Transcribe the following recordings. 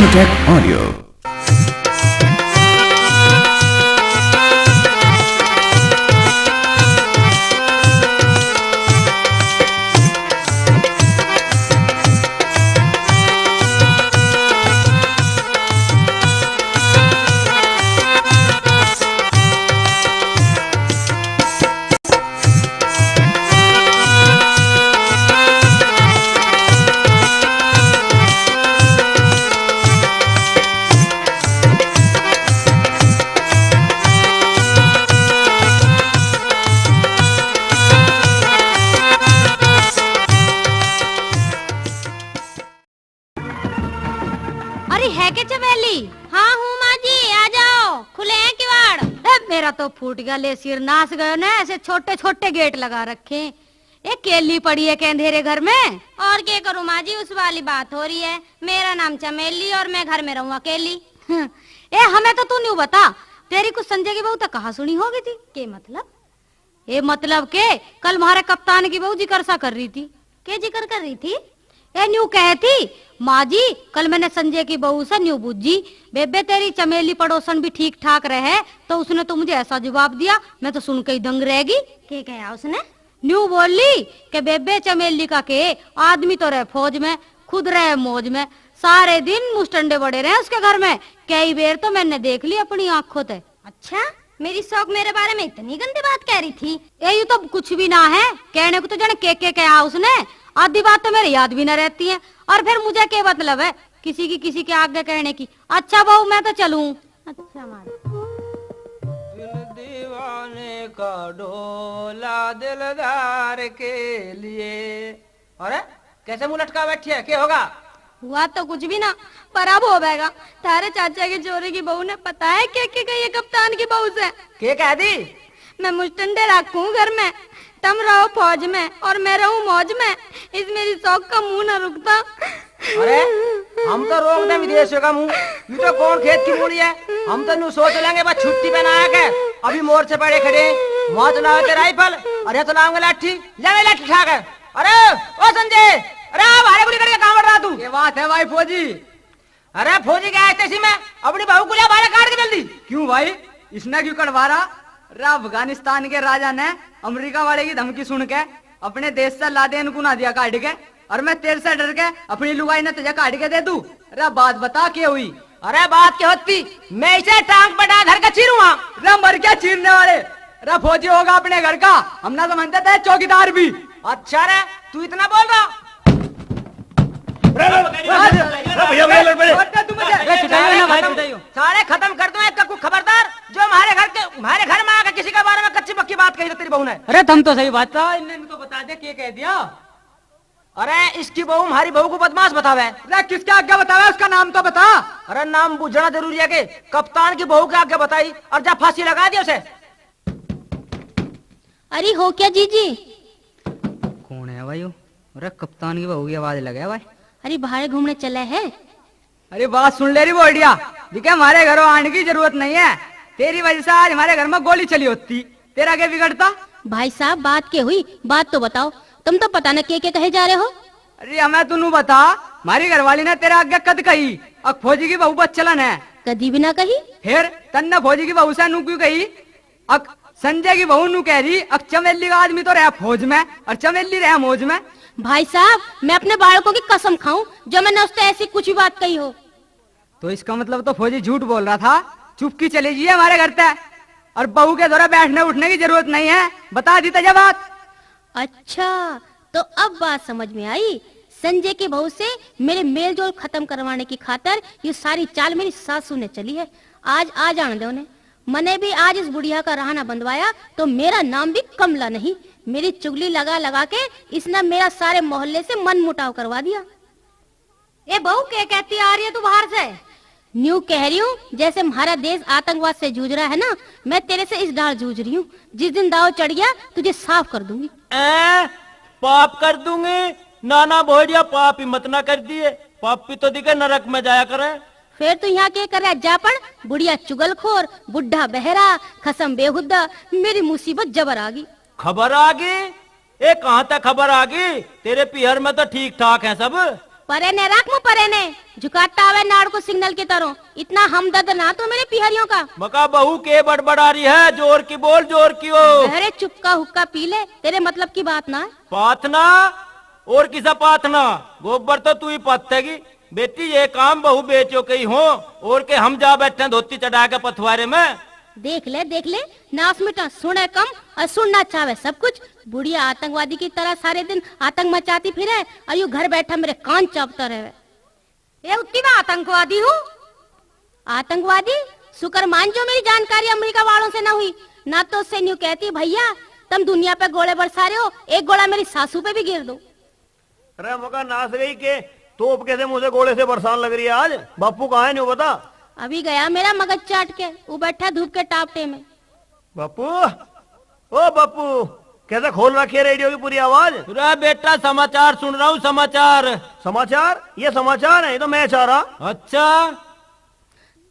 Sonotech Audio. है के चमेली? हाँ हूँ माँ जी, आ जाओ, खुले हैं किवाड़। मेरा तो फूट गया, ले सिर नास गयो ना, ऐसे छोटे छोटे गेट लगा रखे। एक केली पड़ी है के अंधेरे घर में। और क्या करूँ माँ जी, उस वाली बात हो रही है। मेरा नाम चमेली और मैं घर में रहूँ अकेली। ए हमें तो तू नहीं बता, तेरी कुछ संजय की बहू तो कहाँ सुनी होगी थी? के मतलब? ये मतलब के कल हमारे कप्तान की बहू जिक्र सा कर रही थी। के जिक्र कर रही थी? ए न्यू कहती माँ जी, कल मैंने संजय की बहू से न्यू बुझी, बेबे तेरी चमेली पड़ोसन भी ठीक ठाक रहे। तो उसने तो मुझे ऐसा जवाब दिया, मैं तो सुन के ही दंग रहेगी। क्या कहा उसने? न्यू बोली कि बेबे चमेली का के आदमी तो रहे फौज में, खुद रहे मौज में, सारे दिन मुस्टंडे बड़े रहे उसके घर में। कई बेर तो मैंने देख ली अपनी आंखों से। अच्छा, मेरी शौक मेरे बारे में इतनी गंदी बात कह रही थी? ये तो कुछ भी ना है, कहने को तो जाने के कहा उसने, आधी बात तो मेरे याद भी न रहती है। और फिर मुझे क्या मतलब है किसी की किसी के आगे कहने की। अच्छा बहू मैं तो चलूं। अच्छा मारे दिल दीवाने का डोला दिलदार के लिए। अरे कैसे मुंह लटका बैठी है, क्या होगा? हुआ तो कुछ भी ना, पर अब हो जाएगा। तारे चाचा के चोरे की बहू ने पता है क्या कही है कप्तान की बहू से? क्या कह दी? मैं मुस्टंडे रखूं घर में, तुम रहो फौज में और मैं रहूं मौज में। इस मेरी शौक का मुंह न रुकता। अरे हम तो रोक दे विदेशियों का मुंह, ये तो कौन खेत की मूली है। हम तो न्यू सोच लेंगे बस छुट्टी पे ना आके अभी मोर्चे पड़े खड़े, वहाँ तो लाओगे राइफल और यहाँ तो लाओगे लाठी, ले लाठी ठाक है। अरे ओ संजय, अरे भारे गुली करके कहाँ बढ़ रहा तू? ये बात है भाई फौजी। अरे फौजी क्या है में अपनी बहू को लिया बाहर काट के जल्दी। क्यों भाई, इसने क्यों कटवा रहा? अफगानिस्तान के राजा ने अमेरिका वाले की धमकी सुन के अपने देश से लादेन को ना दिया काट के, और मैं तेरे से डर के अपनी लुगाई ने तुझे काट के दे दूं। अरे बात बता क्या हुई? अरे बात क्या होती, मैं इसे टांग पटा घर का चीरूंगा। अरे मर क्या चीरने वाले? अरे फौजी होगा अपने घर का, हम ना समझते थे चौकीदार भी। अच्छा रे, तू इतना बोल रहा? सारे खत्म कर दो इसका, कुछ खबरदार जो हमारे घर में आकर किसी के बारे में कच्ची पक्की बात कही तो तेरी बहू ने। अरे तुम तो सही बात था, इनको बता दे क्या कह दिया। अरे इसकी बहू हमारी बहू को बदमाश बतावे। अरे किसके आगे बतावे, उसका नाम तो बता। अरे नाम पूछना जरूरी है कि कप्तान की बहू के आगे बताई और जब फांसी लगा दी उसे। अरे हो क्या जीजी? कौन है भाई? अरे कप्तान की बहू की आवाज लगे भाई। अरे बाहर घूमने चले हैं? अरे बात सुन ले रही बोडिया, देखिए हमारे घरों आने की जरूरत नहीं है। तेरी वजह से आज हमारे घर में गोली चली होती, तेरा क्या बिगड़ता? भाई साहब बात क्या हुई, बात तो बताओ। तुम तो पता न के कहे जा रहे हो। अरे हमें तू बता, हमारी घरवाली ने तेरे आगे कद कही अब फौजी की बहू बस चलन है? कदी भी ना कही। फिर तन्ने फौजी की बहू से नू क्यों कही? अब संजय की बहू नू कह रही अब चमेली का आदमी तो रहा फौज में और चमेली रहा मौज में। भाई साहब मैं अपने बालकों की कसम खाऊं जो मैंने उससे ऐसी कुछ भी बात कही हो। तो इसका मतलब तो फौजी झूठ बोल रहा था। चुपकी चली जाइए हमारे घर तक, और बहू के द्वारा बैठने उठने की जरूरत नहीं है, बता दी तुझे बात। अच्छा तो अब बात समझ में आई। संजय की बहू से मेरे मेल जोल खत्म करवाने की खातर ये सारी चाल मेरी सासू ने चली है। आज आ जाने दो उन्हें। मैंने भी आज इस बुढ़िया का रहना बंधवाया तो मेरा नाम भी कमला नहीं। मेरी चुगली लगा लगा के इसने मेरा सारे मोहल्ले से मन मुटाव करवा दिया। ए बहू क्या कहती आ रही है तू बाहर से? न्यू कह रही हूँ, जैसे हमारा देश आतंकवाद से जूझ रहा है ना, मैं तेरे से इस डाल जूझ रही हूँ। जिस दिन दाव चढ़ गया तुझे साफ कर दूंगी। पाप कर दूंगी? नाना भोड़िया पाप ही मत ना कर दिए, पापी तो दिखे नरक में जाया करे। फिर तू यहाँ के कर जापन, बुढ़िया चुगलखोर, बुढ़ा बहरा, खसम बेहुदा, मेरी मुसीबत जबर आ गई। खबर आ गई? ए कहाँ तक खबर आ गई? तेरे पिहर में तो ठीक ठाक है सब। परे ने रख, मुँह परे ने झुकाता हुए नाड़ को सिग्नल की तरह। इतना हमदर्द ना तो मेरे पिहरियों का। मका बहू के बड़बड़ा रही है, जोर की बोल, जोर की हो। अरे चुपका हुक्का पी ले, तेरे मतलब की बात ना है। पाथना और किसा पाथना, गोबर तो तू ही पथेगी। बेटी ये काम बहू बेटियों के ही हो, और के हम जा बैठे धोती चढ़ा के पथवारे में। देख ले नास मिटा, सुने कम और सुनना चाहे सब कुछ। बुढ़िया आतंकवादी की तरह सारे दिन आतंक मचाती फिरे और यूं घर बैठा मेरे कान चापता रहे। ये उतनी मैं आतंकवादी हूँ? आतंकवादी शुक्र मान जो मेरी जानकारी अमेरिका वालों से ना हुई, ना तो उससे न्यू कहती भैया तुम दुनिया पे गोले बरसा रहे हो, एक गोला मेरी सासू पे भी गिर दो। अरे मका नाच गई के तोप कैसे मुझे गोले से बरसान लग रही है आज। बापू कहाँ है, नहीं बता। अभी गया मेरा मगज चाट के, वो बैठा धूप के टापटे में। बापू, ओ बापू, कैसे खोल रखी है रेडियो की पूरी आवाज। अरे बेटा समाचार सुन रहा हूँ, समाचार। समाचार? ये समाचार है, ये तो मैच आ रहा। अच्छा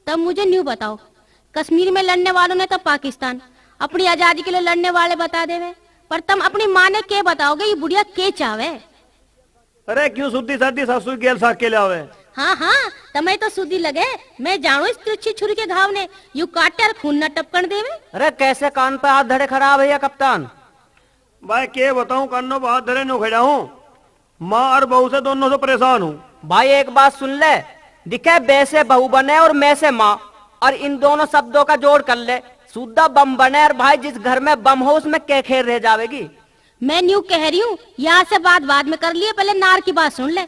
तब मुझे न्यू बताओ, कश्मीर में लड़ने वालों ने तो पाकिस्तान अपनी आजादी के लिए लड़ने वाले बता देवे, पर तुम अपनी माँ ने के बताओगे ये बुढ़िया के चावे। अरे क्यों सुद्दी सादी सासू गेल साग के लावे। हाँ तमें तो सुधी लगे, मैं जानू इस तिरछी छुरी के घाव ने यू काटे और खून न टपकन देवे। अरे कैसे कान पे हाथ धरे खराब है या कप्तान? भाई के बताऊं, कानों बात धरे नो खड़ा हूँ। माँ और बहू से दोनों से परेशान हूँ। भाई एक बात सुन ले, दिखे बे से बहू बने और मैं से माँ, और इन दोनों शब्दों का जोड़ कर ले, सूदा बम बने। और भाई जिस घर में बम हो उसमें क्या खेर रह जाएगी। मैं न्यू कह रही हूँ, यहाँ से बात बाद में कर लिए, पहले नार की बात सुन ले।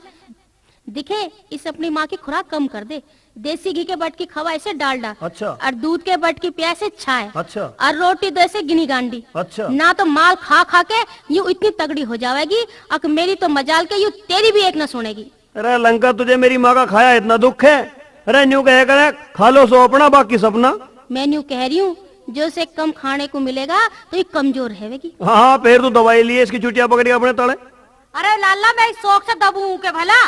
दिखे इस अपनी माँ की खुराक कम कर दे, देसी घी के बट की खवा ऐसे डालडा। अच्छा। और दूध के बट की प्यासे छाए। अच्छा। और रोटी दो ऐसे गिनी गांडी। अच्छा। ना तो माल खा खा के यूं इतनी तगड़ी हो जाएगी, और मेरी तो मजाल के यूं तेरी भी एक न सुनेगी। अरे लंका, तुझे मेरी माँ का खाया इतना दुख है? अरे न्यू कहे करे खा लो सो अपना, बाकी सपना। मैं न्यू कह रही हूँ, जो से कम खाने को मिलेगा तो ये कमजोर रहेगी। हाँ फिर तू दवाई लिए इसकी चुटिया पकड़ी अपने तले। अरे लाला मैं शौक से दबू के भला,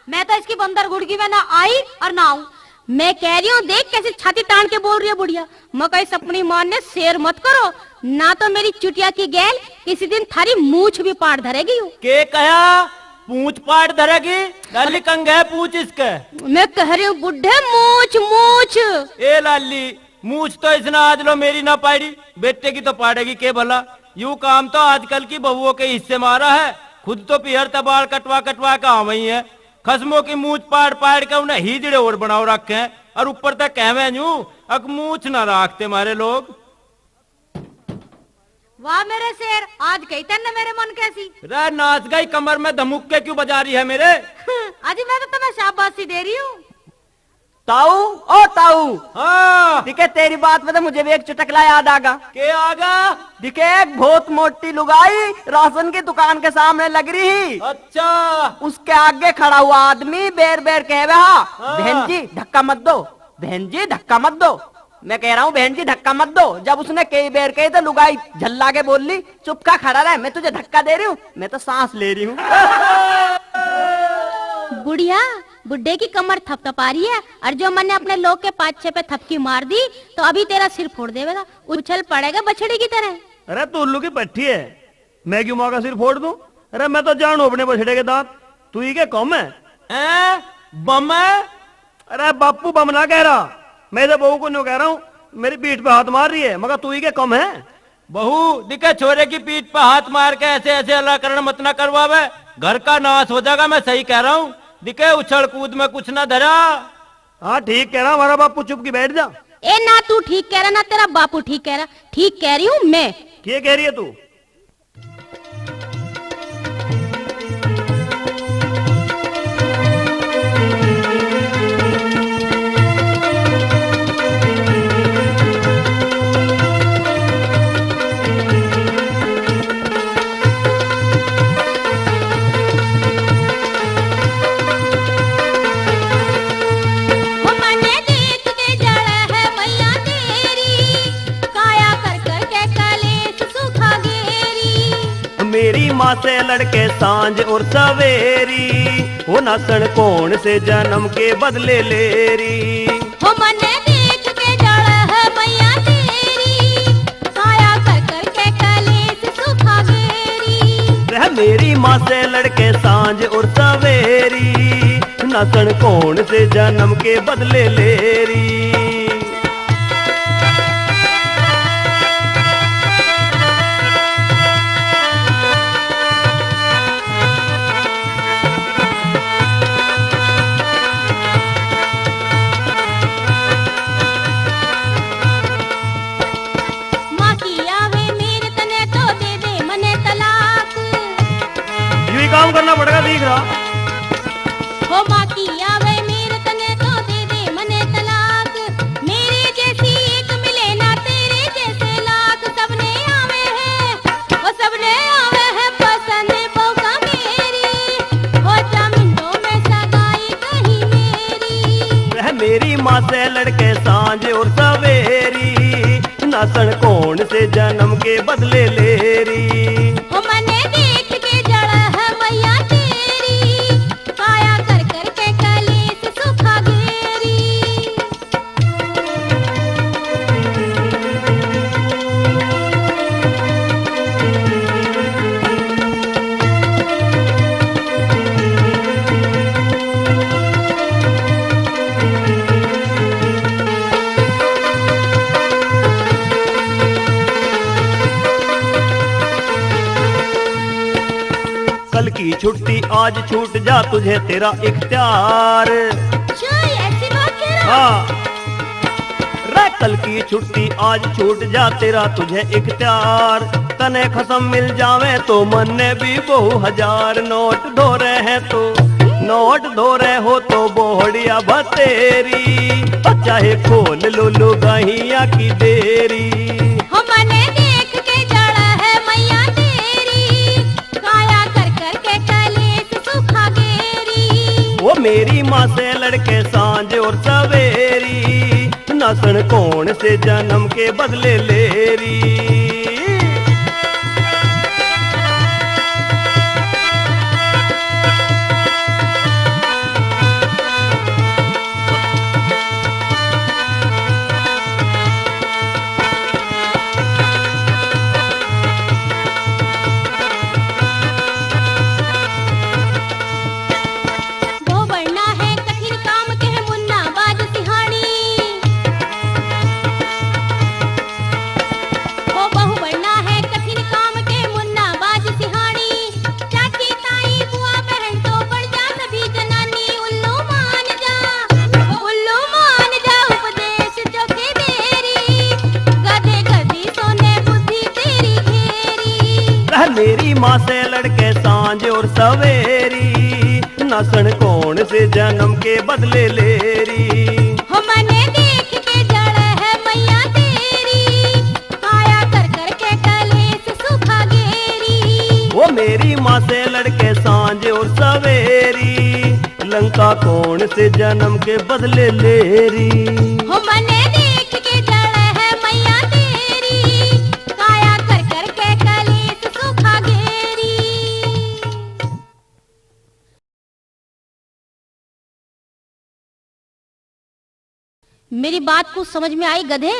मैं तो इसकी बंदर गुड़की में ना आई और ना आऊं। मैं कह रही हूँ देख कैसे छाती तान के बोल रही है बुढ़िया। मकई अपनी मां ने शेर मत करो, ना तो मेरी चुटिया की गैल किसी दिन थारी मूछ भी पाड़ धरेगी। के कहा पूछ पाड़ धरेगी? लाली कंग है पूछ इसके। मैं कह रही हूँ बुढ़े मूछ मूछ। ए लाली मूछ तो इसने आज लो मेरी ना पाड़ी, बेटे की तो पाड़ेगी के भला। यूं काम तो आजकल की बहुओं के हिस्से मारा है, खुद तो पिहर तबाड़ कटवा कटवा के आ वही है। खसमों की मूछ पाड़ पाड़ के उन्हें हिजड़े और बनाओ रखे हैं, और ऊपर तक कहवे यूं अक मूछ ना राखते मारे लोग। वाह मेरे शेर, आज गई तेने मेरे मन कैसी। रे नाच गई, कमर में धमुक्के क्यों बजा रही है मेरे? आज मैं तो तुम्हें शाबाशी दे रही हूँ। ताऊ, ओ ताऊ। हाँ दिखे तेरी बात में तो मुझे भी एक चुटकला याद आगा। के आगा? दिखे एक बहुत मोटी लुगाई राशन की दुकान के सामने लग रही। अच्छा। उसके आगे खड़ा हुआ आदमी बेर बेर कहे बहन जी धक्का मत दो, बहन जी धक्का मत दो। मैं कह रहा हूँ बहन जी धक्का मत दो। जब उसने कई बेर कही तो लुगाई झल्ला के बोल ली, चुपका खड़ा रहे, मैं तुझे धक्का दे रही हूँ, मैं तो सांस ले रही हूँ। बुढ़िया बुड्ढे की कमर थपथपा रही है, और जो मैंने अपने लोग के पाछे पे थपकी मार दी तो अभी तेरा सिर फोड़ देगा, उछल पड़ेगा बछड़ी की तरह। अरे तू उल्लू की पट्टी है, मैं क्यों माँ का सिर फोड़ दूं? अरे मैं तो जानू अपने बछड़े के दांत, तू ही के कम है। बम है? अरे बापू बम ना कह रहा, मैं तो बहू को न्यू कह रहा हूँ, मेरी पीठ पे हाथ मार रही है, मगर तू ही के कम है। बहू दिखे छोरे की पीठ पे हाथ मार के ऐसे ऐसे अलग मत ना करवावे, घर का नाश हो जाएगा। मैं सही कह रहा हूँ, दिखे उछल कूद में कुछ ना धरा। हाँ ठीक कह रहा, हमारा बापू चुप की बैठ जा। ए ना तू ठीक कह रहा ना तेरा बापू ठीक कह रहा, ठीक कह रही हूँ मैं। क्या कह रही है तू? मेरी माँ से लड़के सांझ और सवेरी, वो नासन कौन से जन्म के बदले लेरी। हो मने देख के जड़ है मैया तेरी, काया कर कर के कलेस सुखा गेरी। मेरी माँ से लड़के सांझ और सवेरी, नासन कौन से जन्म के बदले लेरी। माँ की आवे मेरे तने तो दे दे मने तलाक। यही काम करना पड़ेगा, दिख रहा। हो माँ की आवे मेरे तने तो दे दे मने तलाक। मेरे जैसी एक मिले ना तेरे जैसे लाख। सबने आवे है, वो सबने आवे है पसंद मौका मेरी। हो जा मिनटों में सगाई कहीं मेरी। वह मेरी माँ से लड़के सांझ और सवेरी, नासन कौन से जन्म के बदले लेरी। हो मने देख के जड़ा है मैया तेरी। काया कर कर के कलेस सुखा गेरी। कल की छुट्टी आज छूट जा तुझे तेरा इख्तियार। चाय ऐसी बात कह रहा। हाँ रे, कल की छुट्टी आज छूट जा तेरा तुझे इख्तियार। तने खसम मिल जावे तो मन ने भी बहु हजार। नोट धो रहे हैं तो नोट धो रहे हो तो बोहड़िया बतेरी। और चाहे खोल लो लुगाइया की देरी। हो मने देख के जड़ा है मैया तेरी। काया कर कर के कलेस सुखा गेरी। वो मेरी माँ से लड़के सांझ और सवेरी, नासन कौन से जन्म के बदले लेरी। वो बढ़ना है कठिन काम के है मुन्ना बाज सिहानी। वो बहु बढ़ना है कठिन काम के मुन्ना बाज सिहानी। चाची ताई बुआ बहन तो बढ़ जा सभी जनानी। उल्लू मान जा उपदेश जो के देरी। गधे गधी सोने बुद्धि तेरी घेरी। रह मेरी माँ से लड़के सांझ और सवेरी, नासन कौन से जन्म के बदले लेरी। हो मने देख के जड़ा है मैया तेरी। काया कर कर के कलेस सुखा गेरी। वो मेरी माँ से लड़के सांझ और सवेरी, लंका कौन से जन्म के बदले लेरी। हो मने देख के जड़ा है मैया तेरी। काया कर कर के कलेस सुखा गेरी। मेरी बात कुछ समझ में आई गधे?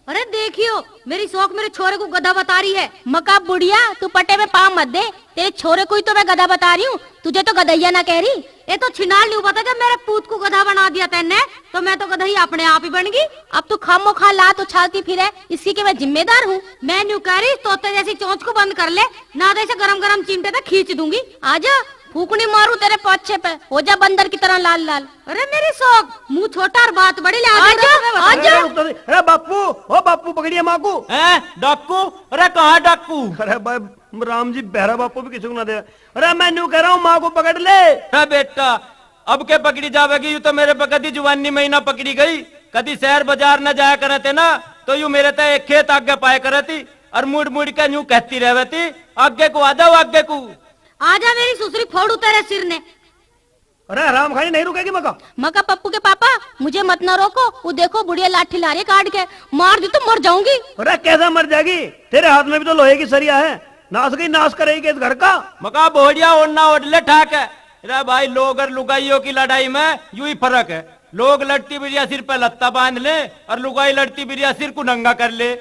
अरे देखियो, मेरी शौक मेरे छोरे को गधा बता रही है। मका बुढ़िया, तू पट्टे में पाँव मत दे। तेरे छोरे को ही तो मैं गधा बता रही हूँ, तुझे तो गधैया ना कह रही। ये तो छिनाल नहीं पता, जब मेरे पूत को गधा बना दिया तैने तो मैं तो गधई अपने आप ही बन गई। अब तू खामो खा ला तो छालती फिरे, इसकी के मैं जिम्मेदार हूँ। मैं न्यू कह रही तोते जैसी चोंच को बंद कर ले, ना तो ऐसे गरम गरम चिमटे तक खींच दूंगी। आजा फूकनी मारू तेरे पोछे पे, हो जा बंदर की तरह लाल लाल। अरे मेरी शौक, मुंह छोटा और बात बड़ी। आजा आजा। अरे बापू, ओ बापू पकड़िए माँ को। डाकू? अरे कहाँ डाकू? अरे भाई राम जी, बहरा बापू भी किसी को ना दे। अरे मैं न्यू कह रहा हूँ, माँ को पकड़ ले। अरे बेटा, अब के पकड़ी जावेगी? यू तो मेरे पे कदी जुवानी महीना पकड़ी गई। कदी शहर बाजार न जाया करते ना, तो यू मेरे ते एक खेत आगे पाए करती और मुड़ मुड़ के यूं कहती रहती, आगे को आ जाओ आगे को। आजा मेरी सुसरी फोड़ू तेरे सिर ने। अरे हराम खानी नहीं रुकेगी मका। मका पप्पू के पापा, मुझे मत न रोको। वो देखो बुढ़िया लाठी ला रही है काट के, मार दी तो मर जाऊंगी। अरे कैसा मर जाएगी, तेरे हाथ में भी तो लोहे की सरिया है। नाश गई नाश करेगी इस घर का। मका बोढ़िया ओढ़ना ओढ़ले ठाक है। अरे भाई, लोग और लुगाइयों की लड़ाई में यू ही फर्क है। लोग लड़ती बिरिया सिर पे लत्ता बांध ले और लुगाई लड़ती बिरिया सिर को नंगा कर ले।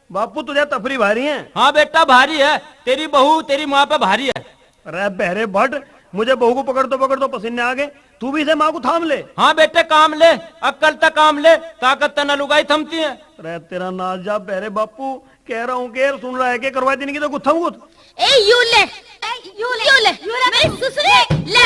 बापू तुझे तफरी भारी है। हाँ बेटा भारी है, तेरी बहू तेरी माँ पे भारी है। अरे बहरे भट्ट, मुझे बहू को पकड़ तो पसीने आ गए। तू भी इसे माँ को थाम ले। हाँ बेटे काम ले, अक्कल तक काम ले, ताकत न लुगाई थमती है। अरे तेरा नाच जा बहरे बापू, कह रहा हूँ के सुन रहा है के करवा देने की तो गुत्थम गुत। ए यू ले मेरी सुसरी ले,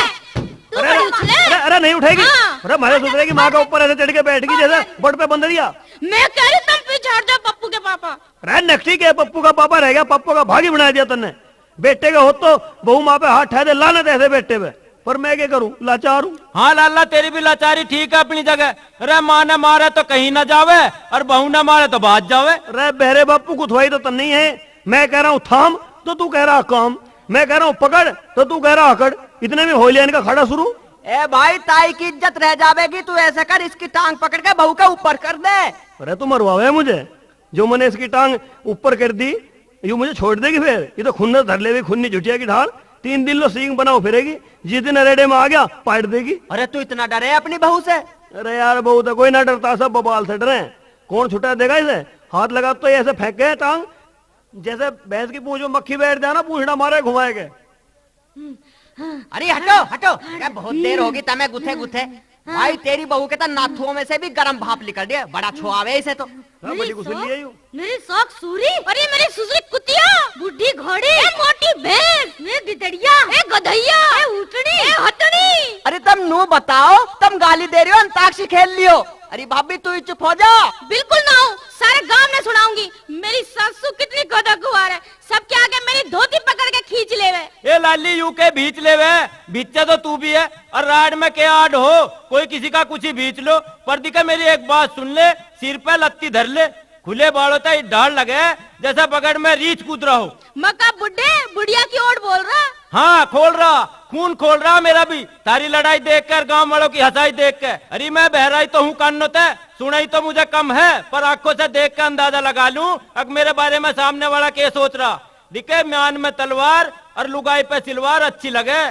तू अरे बड़ी उछले। अरे नहीं उठेगी। हाँ। अरे मारे सुधरे की माँ का ऊपर ऐसे चढ़ के बैठ गई जैसे बट पे बंद दिया। मैं कह रही तुम पीछे हट जाओ पप्पू के पापा। अरे नक्टी के पप्पू का पापा रह गया, पप्पू का भागी बना दिया तन्ने। बेटे का हो तो बहू माँ पे हाथ ठहरे दे, लानत ऐसे बेटे पे, पर मैं क्या करूँ, लाचार हूँ। हाँ लाला तेरी भी लाचारी ठीक है अपनी जगह। अरे माँ ने मारे तो कहीं न जावे और बहू न मारे तो बात जावे। अरे बहरे बापू कुथवाई तो तन नहीं है। मैं कह रहा हूँ थाम तो तू कह रहा काम, मैं कह रहा हूँ पकड़ तो तू कह रहा अकड़। इतने में होलिया इनका खड़ा शुरू। ए भाई ताई की इज्जत रह जावेगी, तू ऐसा कर इसकी टांग पकड़ के बहू के ऊपर कर दे। अरे तू मरवावे मुझे, जो मैंने इसकी टांग ऊपर कर दी यू मुझे छोड़ देगी फिर। ये तो खुन्नस धर ले खुन्नी जुटिया की ढाल, 3 दिन लो सींग बनाओ फिरेगी, जिस दिन रेडे में आ गया पाट देगी। अरे तू इतना डरे अपनी बहू से? अरे यार बहू तो कोई ना डरता, सब बबाल से डरे। कौन छुटा देगा इसे, हाथ लगा तो ऐसे फेंके टांग जैसे भैंस की पूंछ में मक्खी बैठ जाए ना, पूछना मारे घुमाएगे। अरे हटो हटो, क्या बहुत देर होगी तमें गुथे गुथे। भाई तेरी बहू के तो नाथुओं में से भी गरम भाप निकल रही है, बड़ा छुआवे इसे तो। बड़ी गुस्सली है यू। मेरी शौक सूरी, अरे मेरी सुसरी कुतिया, बुढ़ी घोड़ी, मोटी भैंस, मेरी गिदड़िया, गधैया, ऊँटनी, हथनी। अरे तुम नू बताओ, तुम गाली दे रही हो, अंताक्षरी खेल लियो। अरे भाभी तू ही चुप हो जा। बिल्कुल ना हूँ, सारे गांव में सुनाऊंगी मेरी सासू कितनी गदागुआर है, सबके आगे मेरी धोती पकड़ के खींच लेवे। ए लाली यू के बीच ले वे, बीचे तो तू भी है और राड में के आड हो, कोई किसी का कुछ ही बीच लो। पर दिखा मेरी एक बात सुन ले, सिर पे लत्ती धर ले, खुले बालों तक ढाल लगे जैसा बगड़ में रीछ कूद रहा हो। मक्का बुड्ढे बुढ़िया की ओर बोल रहा। हाँ खोल रहा, खून खोल रहा मेरा भी, तारी लड़ाई देखकर, गांव वालों की हंसाई देखकर। अरे मैं बहराई तो हूँ कानों तक, सुनाई तो मुझे कम है, पर आंखों से देख कर अंदाजा लगा लूं अब मेरे बारे में सामने वाला क्या सोच रहा। दिखे म्यान में तलवार और लुगाई पे सिलवार अच्छी लगे।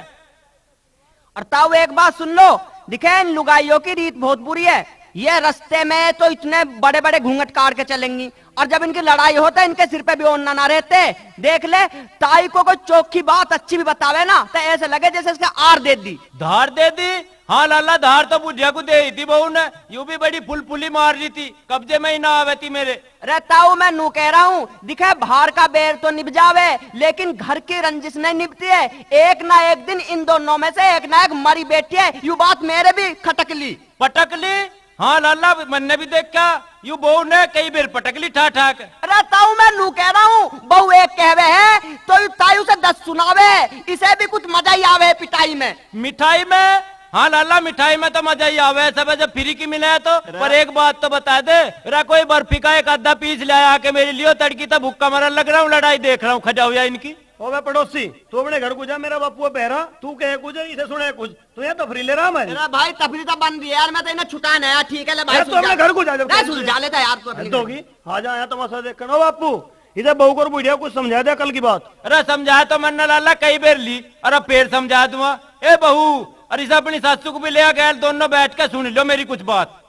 और ताऊ एक बात सुन लो, दिखे इन लुगाइयों की रीत बहुत बुरी है। ये रास्ते में तो इतने बड़े बड़े घूंघट काट के चलेंगी, और जब इनकी लड़ाई होता है इनके सिर पे भी ओढ़ना ना रहते। देख ले ताई को कोई चौकी बात अच्छी भी बतावे ना तो ऐसे लगे जैसे इसके आर दे दी। धार दे दी? हाँ लाला धार तो बुढ़िया को दे ही थी बहू ने, यूं भी बड़ी फुल मार रही थी, कब्जे में ही ना आवे थी मेरे। अरे ताऊ मैं नू कह रहा हूँ, दिखे बाहर का बेर तो निभ जावे लेकिन घर की रंजिश नहीं निभती है। एक ना एक दिन इन दोनों में से एक ना एक मरी बैठी है, यू बात मेरे भी खटक ली। पटक ली? हाँ लाला मैंने भी देखा, यू बहू ने कई बार पटक ली ठा ठाक। अरे ताऊ मैं नू कह रहा हूँ, बहू एक कहवे है तो ताऊ से 10 सुनावे, इसे भी कुछ मजा ही आवे पिटाई में। मिठाई में? हाँ लाला मिठाई में तो मजा ही आवे, सब जब फ्री की मिले है तो। पर एक बात तो बता दे, रा कोई बर्फी का एक आधा पीस ले आके मेरे लिए, तड़की तो भुक्का मरन लग रहा हूँ, लड़ाई देख रहा हूँ खजाओ इनकी। ओ मैं पड़ोसी, तू अपने घर को जा, मेरा बापू बहरा, तू कहे कुछ इसे सुने कुछ, तू यहाँ तफरी ले रहा मैं। मेरा भाई तफरी तो बन रही है यार, मैं तो इन्हें छुटा नहीं। ठीक है ले भाई, तू अपने घर को जा, सुलझा लेता यार तो होगी। आ जा यहाँ तमाशा देख कर बापू, इधर बहू को बुढ़िया कुछ समझा दिया कल की बात। अरे समझा तो मैंने लाला कई बार ली, अरे फिर समझा दूंगा। ए बहू और इसे अपनी सासू को भी ले गए, दोनों बैठ कर सुन लो मेरी कुछ बात।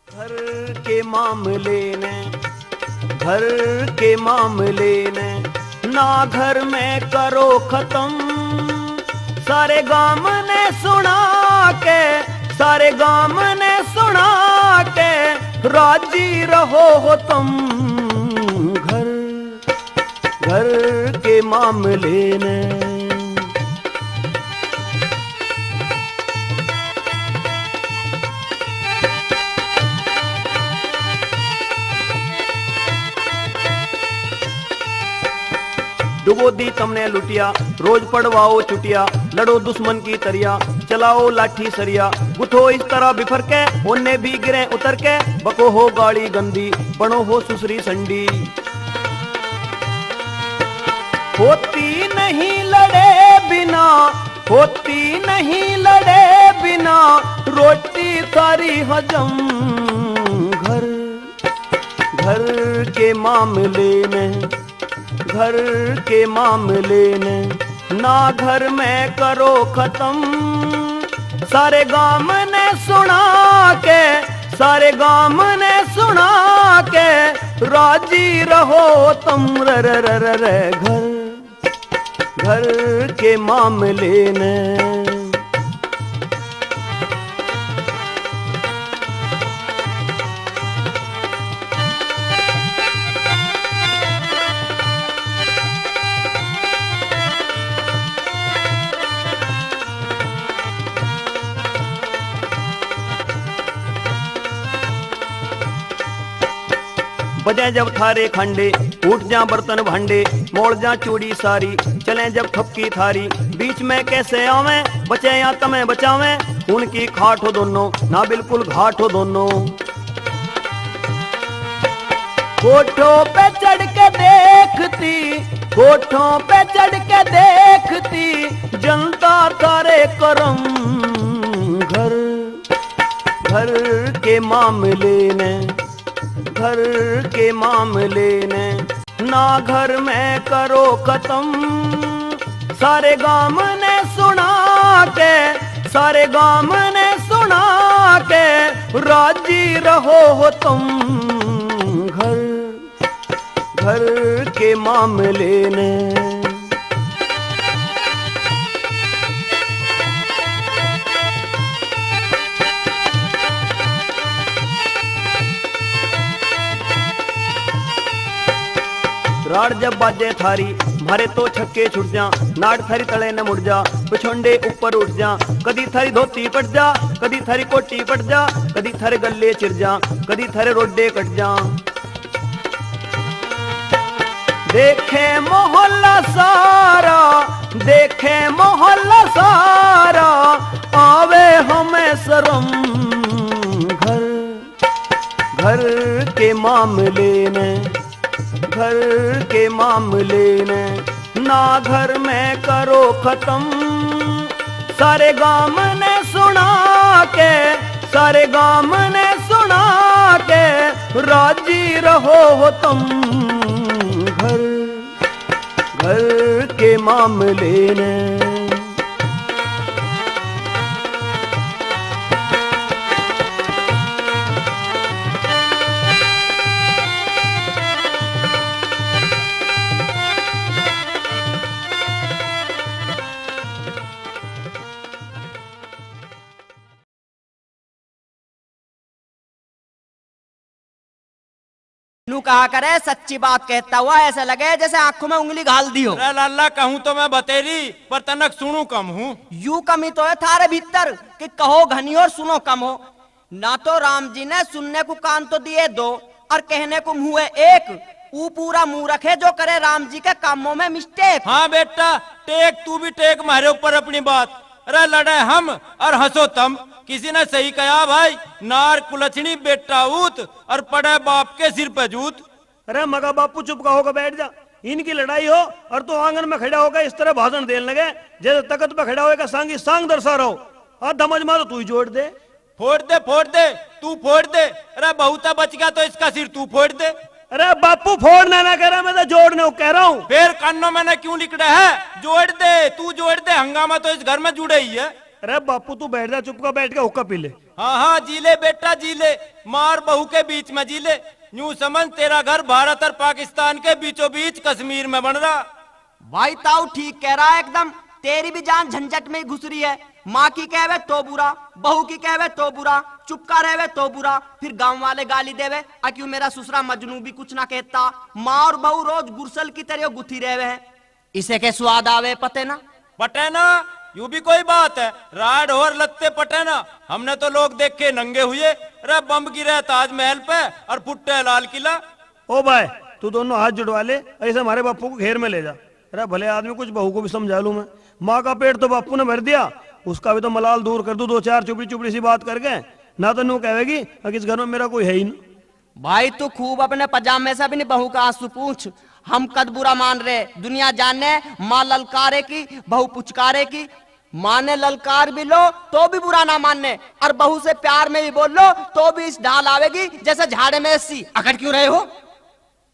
घर के मामले ने, घर के मामले ने ना घर में करो खत्म, सारे गांव ने सुना के, सारे गांव ने सुना के राजी रहो हो तुम। घर घर के मामले ने। डुबो दी तुमने लुटिया, रोज पड़वाओ चुटिया, लड़ो दुश्मन की तरिया, चलाओ लाठी सरिया, गुथो इस तरह बिफर के, होने भी गिरे उतर के, बको हो गाड़ी गंदी, बनो हो सुसरी संडी। होती नहीं लड़े बिना, होती नहीं लड़े बिना, रोटी सारी हजम। घर घर के मामले में, घर के मामले ने ना घर में करो खत्म, सारे गांव ने सुना के, सारे गांव ने सुना के राजी रहो तुम। घर घर के मामले ने। बजे जब थारे खंडे, उठ जा बर्तन भांडे, मोड़ जा चूड़ी सारी, चले जब ठपकी थारी, बीच में कैसे आवे, बचे या तमें बचावे, खून की खाट हो दोनों, ना बिल्कुल घाट हो दोनों। कोठों पे चढ़ के देखती, कोठों पे चढ़ के देखती, जनता तारे करम, घर घर के मामले ने, घर के मामले ने, ना घर में करो खत्म, सारे गांव ने सुना के, सारे गांव ने सुना के, राजी रहो हो तुम, घर घर के मामले ने। राड जब बाजे थारी, मारे तो छक्के छुट जा, नाट थारी तले न मुड़ जा, पिछोंडे ऊपर उठ जा, कदी थारी धोती पट जा, कदी थारी कोटी पट जा, कदी थारे गले चिर जा, कदी थारे रोडे कट जा। देखे मोहल्ला सारा, देखे मोहल्ला सारा, आवे हमें शर्म, घर घर के मामले में, घर के मामले ने, ना घर में करो खत्म, सारे गांव ने सुना के, सारे गांव ने सुना के, राजी रहो हो तुम, घर घर के मामले ने। नू कहा करे सच्ची बात कहता हुआ ऐसा लगे जैसे आंखों में उंगली घाल दी हो। अरे लाला कहूँ तो मैं बतेरी, पर तनक सुनू कम हूँ। यू कमी तो है थारे भीतर कि कहो घनी और सुनो कम हो। ना तो राम जी ने सुनने को कान तो दिए दो और कहने को मुंह है एक, वो पूरा मुंह रखे जो करे राम जी के कामों में मिस्टेक। हाँ बेटा टेक, तू भी टेक मारे ऊपर अपनी बात। अरे लड़े हम और हंसो तम। किसी ने सही कहा भाई, नार कुलछनी बेटा ऊत और पड़े बाप के सिर पे जूत। अरे मगा बापू चुप का होकर बैठ जा। इनकी लड़ाई हो और तो आंगन में खड़ा होकर इस तरह भाषण देने लगे जैसे तकत पे खड़ा होकर सांगी सांग दर्शा रहो। और धमज मारो तू ही जोड़ दे। फोड़ दे फोड़ दे, तू फोड़ दे। अरे बहुता बच गया तो इसका सिर तू फोड़ दे। अरे बापू फोड़ना ना कह रहा, मैं तो जोड़ने को कह रहा हूँ। फिर कानों में क्यों निकला है? जोड़ दे, तू जोड़ दे। हंगामा तो इस घर में जुड़े ही है। अरे बापू तू बैठ जा, चुप का बैठ के हुक्का पी ले। हाँ हाँ जी ले बेटा जी ले, मार बहू के बीच में जी ले। यूं समझ तेरा घर भारत और पाकिस्तान के बीचों बीच कश्मीर में बन रहा। भाई ताऊ ठीक कह रहा है एकदम। तेरी भी जान झंझट में घुस रही है। माँ की कहवे तो बुरा, बहू की कहवे तो बुरा, चुपका रहवे तो बुरा, फिर गांव वाले गाली देवे क्यों मेरा ससुरा मजनू भी कुछ ना कहता। माँ और बहू रोज गुरसल की तरह गुथी रहवे हैं। इसे के स्वाद आवे पते ना। पटे ना, यू भी कोई बात है। राड और लत्ते पटे ना। हमने तो लोग देख के नंगे हुए। अरे बम गिरे ताजमहल पे और फुट्टे लाल किला। ओ भाई तू दोनों हाथ जुड़वा ले, ऐसे हमारे बापू को घेर में ले जा। अरे भले आदमी कुछ बहू को भी समझा लू मैं। माँ का पेट तो बापू ने भर दिया, उसका भी तो मलाल दूर कर दू। दो चार चुपड़ी चुपड़ी सी बात करके ना तो नू कहेगी कि इस घर में मेरा कोई है ही नहीं। भाई तू खूब अपने पजामे से अपनी बहू का आंसू पूछ। हम कद बुरा मान रहे, दुनिया जाने माँ ललकारे की बहू पुचकारे की। माँ ने ललकार भी लो तो भी बुरा ना मानने, और बहू से प्यार में भी बोल लो तो भी इस ढाल आवेगी जैसे झाड़े में सी। अकड़ क्यों रहे हो?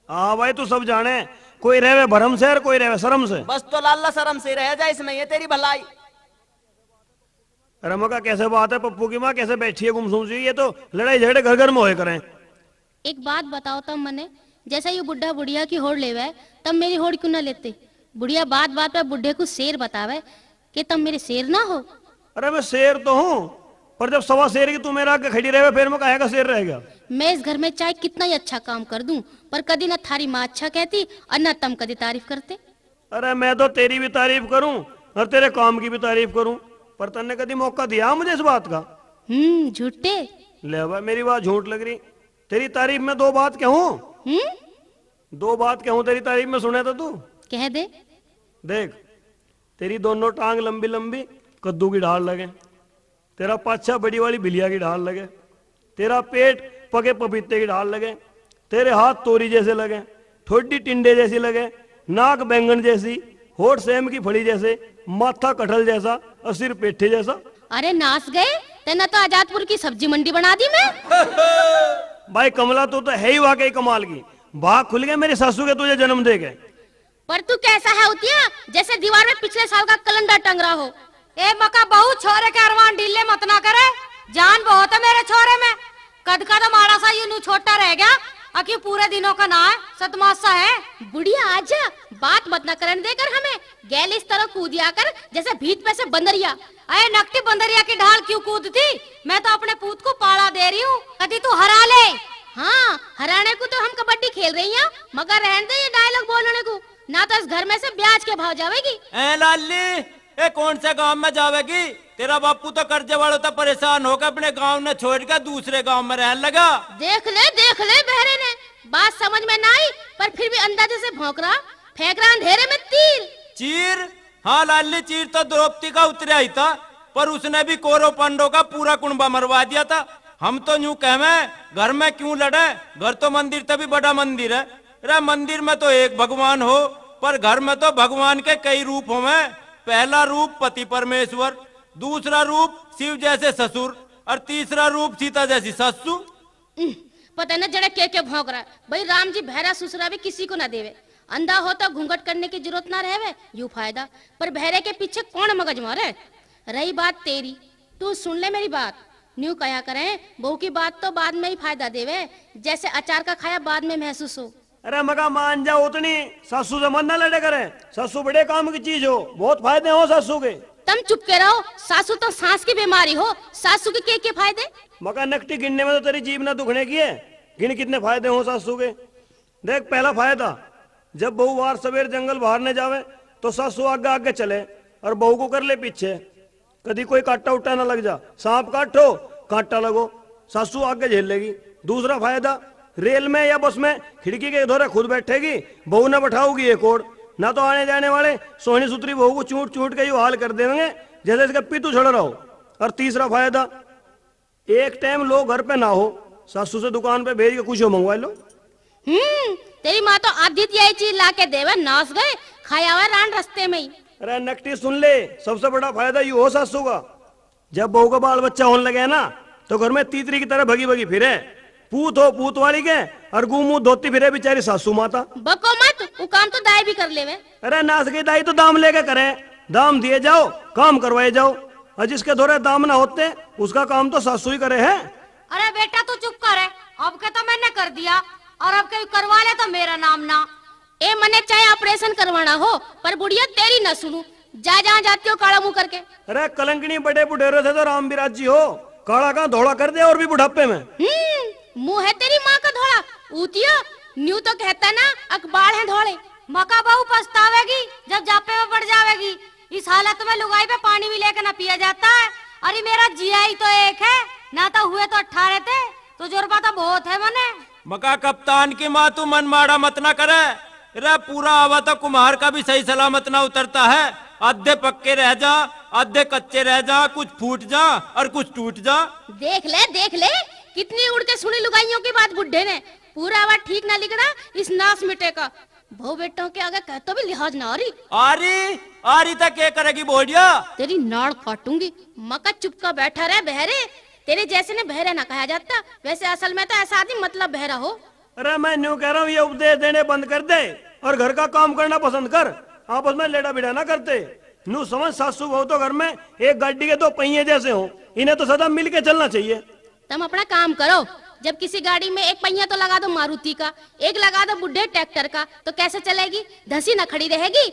हाँ भाई तू सब जाने, कोई रहे भरम से और कोई रहे शर्म से। बस तो लाला शर्म से रह जाए, इसमें ये तेरी भलाई। रमो का कैसे बात है, पप्पू की माँ कैसे बैठी है गुमसुम सी। ये तो लड़ाई झगड़े घर घर में होए करें। एक बात बताओ तब मने, जैसा ये बुढ़ा बुढ़िया की होड़ लेवे तब मेरी होड़ क्यों ना लेते? बुढ़िया बात बात पे बुढ़े को शेर बतावे कि तब मेरे शेर ना हो। अरे मैं शेर तो हूँ, पर जब सवा शेर की तू मेरा आके खड़ी रहे फिर मैं कहेगा शेर रहेगा। मैं इस घर में चाहे कितना ही अच्छा काम कर दूं, पर कभी ना थारी माँ अच्छा कहती और न तुम कभी तारीफ करते। अरे मैं तो तेरी भी तारीफ करूं और तेरे काम की भी तारीफ करूं, पर तन्ने कभी मौका दिया मुझे इस बात का? झूठे। ले भाई मेरी बात झूठ लग रही। तेरी तारीफ में दो बात कहूं। दो बात कहूं तेरी तारीफ में, सुने तो तू कह दे। देख, तेरी दोनों टांग लंबी लंबी कद्दू की ढाल लगे, तेरा पाछा बड़ी वाली बिलिया की ढाल लगे, तेरा पेट पके पपीते की ढाल लगे, तेरे हाथ तोरी जैसे लगे, ठोडी टिंडे जैसी लगे, नाक बैंगन जैसी, होठ सेम की फली जैसे, माथा कटहल जैसा और सिर पेठे जैसा। अरे नाच गए, तेना तो आजादपुर की सब्जी मंडी बना दी मैं। भाई कमला, तू तो है ही वाकई कमाल की। भाग खुल गए मेरी सासू के तुझे जन्म दे गए। पर तू कैसा है उतिया, जैसे दीवार में पिछले साल का कैलेंडर टंग रहा हो। ए मका बहू, छोरे के अरमान ढीले मत ना करे, जान बहुत है मेरे छोरे में। कद का तो माड़ा सा यूं छोटा रह गया, अकी पूरे दिनों का ना है, सतमासा है। बुढ़िया आजा, बात मत ना करने देकर हमें, गैल इस तरह कूदिया कर जैसे भीत पे से बंदरिया। अरे नकटी बंदरिया की ढाल क्यों कूदती, मैं तो अपने पूत को पाला दे रही हूँ, कभी तू हरा ले। हाँ, हराने को तो हम कबड्डी खेल रही हैं, मगर रहने दे ये डायलॉग बोलने को, ना तो इस घर में से ब्याज के भाव जावेगी। ए लाली, ए कौन से गांव में जावेगी? तेरा बापू तो कर्जे वालों तो परेशान होकर अपने गांव ने छोड़कर दूसरे गांव में रहने लगा। देख ले बहरे ने, बात समझ में ना आई, पर फिर भी अंदाजे से भौंक रहा, फेंक रहा अंधेरे में तीर। चीर? हाँ लाली, चीर तो द्रौपदी का उतरा ही था, पर उसने भी कौरव पांडवों का पूरा कुंबा मरवा दिया था। हम तो यूं कहवे, घर में क्यों लड़े, घर तो मंदिर तभी बड़ा मंदिर है। रे मंदिर में तो एक भगवान हो, पर घर में तो भगवान के कई रूप होवे। पहला रूप पति परमेश्वर, दूसरा रूप शिव जैसे ससुर, और तीसरा रूप सीता जैसी ससु। पता न जड़े के भौंक रहा है। भाई राम जी बहरा सुसरा भी किसी को ना देवे, अंधा हो तो घूंघट करने की जरूरत ना रहे, यू फायदा। पर बहरे के पीछे कौन मगज मारे। रही बात तेरी, तू सुन ले मेरी बात, न्यू कहा करें, बहू की बात तो बाद में ही फायदा देवे, जैसे अचार का खाया बाद में महसूस हो। अरे मगा मान जा उतनी, सासू से मन ना लड़े करे, सासू बड़े काम की चीज हो, बहुत फायदे हो सासू के। तुम चुप के रहो, सासू तो सांस की बीमारी हो, सासू के क्या फायदे। मगा नकटी गिनने में तो तेरी जीभ ना दुखने की है, गिन कितने फायदे हो सासू के। देख, पहला फायदा, जब बहू वार सवेर जंगल बाहर जावे तो सासू आगे आगे चले और बहू को कर ले पीछे, कभी कोई कांटा उठा ना लग जा, सांप काटो कांटा लगो, सासू आगे झेल लेगी। दूसरा फायदा, रेल में या बस में खिड़की के इधर खुद बैठेगी, बहू ने बैठाओगी एक और, ना तो आने जाने वाले सोहनी सुतरी बहू को चूट चूट के यूं हाल कर देंगे जैसे इसका पीतू छड़ रहा हो। और तीसरा फायदा, एक टाइम लोग घर पे ना हो, सासू से दुकान पे भेज के कुछ हो मंगवा लो। तेरी माँ तो आधी यही चीज ला के देवे, नाच गए खाया हुआ रान रास्ते में ही। अरे नकटी सुन ले, सबसे बड़ा फायदा ये हो सासू का, जब बहू का बाल बच्चा होने लगे ना तो घर में तीतरी की तरह भगी भगी फिरे, पूत हो पूत वाली के और गुमू धोती फिरे बेचारी सासू माता। बको मत, वो काम तो दाई भी कर लेवे। अरे नाच की दाई तो दाम लेके करे, दाम दिए जाओ काम करवाए जाओ, और जिसके दौरे दाम ना होते उसका काम तो सासू ही करे है। अरे बेटा तू चुप कर, अब के तो मैंने कर दिया, और अब के करवा ले तो मेरा नाम ना। ए मने चाहे ऑपरेशन करवाना हो, पर बुढ़िया तेरी न सुनू, जा जहाँ जाती हो काला मुंह करके। अरे कलंकनी बड़े बुढ़ेरे थे तो राम बिराज जी हो, काला का धोला कर दे और भी बुढ़ापे में। मुंह है तेरी माँ का धोला, ऊतिया न्यू तो कहता ना अखबार है धोले। मका बहू पछतावेगी जब जापे में पड़ जावेगी, इस हालत में लुगाई पे पानी भी लेकर ना पिया जाता है। अरे मेरा जिया ही तो एक है, ना तो हुए तो 18 थे, तो जुर्मा तो बहुत है मने। मका कप्तान की माँ, तू मन माड़ा मत ना करे, रे पूरा आवा तो कुम्हार का भी सही सलामत ना उतरता है, आधे पक्के रह जा आधे कच्चे रह जा, कुछ फूट जा और कुछ टूट जा। देख ले कितनी उड़ के सुनी लुगाइयों की बात बुढ़े ने, पूरा आवाज ठीक ना लिखना इस नाश मिटे का। बहु बेटों के आगे कहतो भी लिहाज ना आ रही तक क्या करेगी बोलिया, तेरी नाड़ काटूंगी। मका चुप का बैठा रहे बहरे, तेरे जैसे ने बहरे ना कहा जाता, वैसे असल में तो ऐसा आदमी मतलब बहरा हो। अरे मैं न्यू कह रहा हूँ, ये उपदेश देने बंद कर दे और घर का काम करना पसंद कर, आपस में लेड़ा बिड़ा ना करते। नू समझ, सासू बहू तो घर में एक गाड़ी के दो पहिए जैसे हो, इन्हें तो सदा मिल के चलना चाहिए। तुम अपना काम करो, जब किसी गाड़ी में एक पहिया तो लगा दो मारुति का, एक लगा दो बुढ़े ट्रैक्टर का, तो कैसे चलेगी, धसी न खड़ी रहेगी।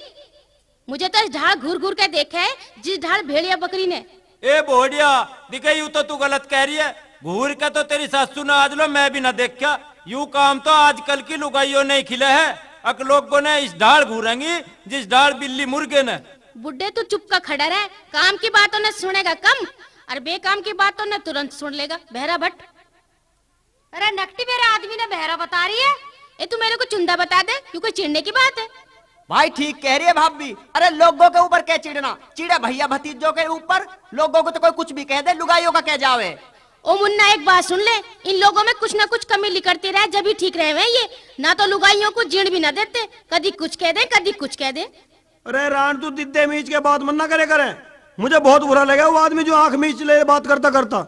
मुझे तो इस ढाल घूर घूर के देखा है जिस ढाल भेड़िया बकरी ने। ए बोडिया दिखे, यूं तो तू गलत कह रही है, घूर के तो तेरी सासू ने आज लो मैं भी ना देखा, यूं काम तो आजकल की लुगाइयों ने खिले है, अक लोगों ने इस ढाल घूरेंगी जिस ढाल बिल्ली मुर्गे ने। बुढ़े तू चुप का खड़ा रहे, काम की बातों ने सुनेगा कम और बेकाम की बातों ने तुरंत सुन लेगा, बहरा भट्ट। अरे नकटी मेरे आदमी ने बहरा बता रही है, ए तू मेरे को चुंदा बता दे, क्यों कोई चिढ़ने की बात है? भाई ठीक कह रही है भाभी। अरे लोगों के ऊपर क्या चिढ़ना, चिढ़े भैया भतीजों के ऊपर। लोगों को तो कोई कुछ भी कह दे, लुगाइयों का क्या जावे। ओ मुन्ना एक बात सुन ले, इन लोगों में कुछ ना कुछ कमी निकलती रहे जब भी ठीक रहे हुए ये, ना तो लुगाइयों को जीण भी ना देते, कभी कुछ कह दे कभी कुछ कह दे। अरे रान तू दिद्दे मीच के बात मत ना करे। मुझे बहुत बुरा लगा वो आदमी जो आंख मीच ले बात करता करता।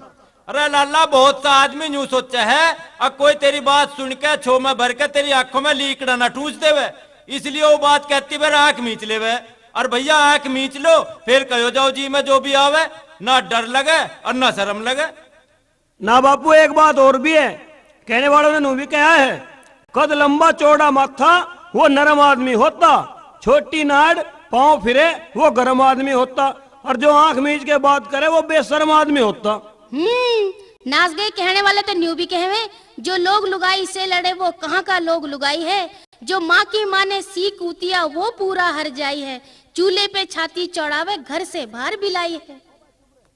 अरे लाला बहुत सा आदमी यूं सोचा है, अब कोई तेरी बात सुन के छो में भर के तेरी आंखों में लीकड़ा ना ठूस देवे, इसलिए वो बात कहती वे आंख मीच लेवे। और भैया आंख मीच लो फिर कहो जाओ जी में जो भी आवे, ना डर लगे और ना शर्म लगे। ना बापू एक बात और भी है, कहने वालों ने नू भी कहा है, कद लंबा चौड़ा माथा वो नरम आदमी होता, छोटी नाड़ पांव फिरे वो गरम आदमी होता, और जो आंख मीच के बात करे वो बेशर्म आदमी होता। नाच गए कहने वाले तो न्यू भी कहे, जो लोग लुगाई से लड़े वो कहाँ का लोग लुगाई है, जो माँ की माँ ने सीख ऊतिया वो पूरा हर जाई है, चूल्हे पे छाती चौड़ावे घर से बाहर बिलाई है।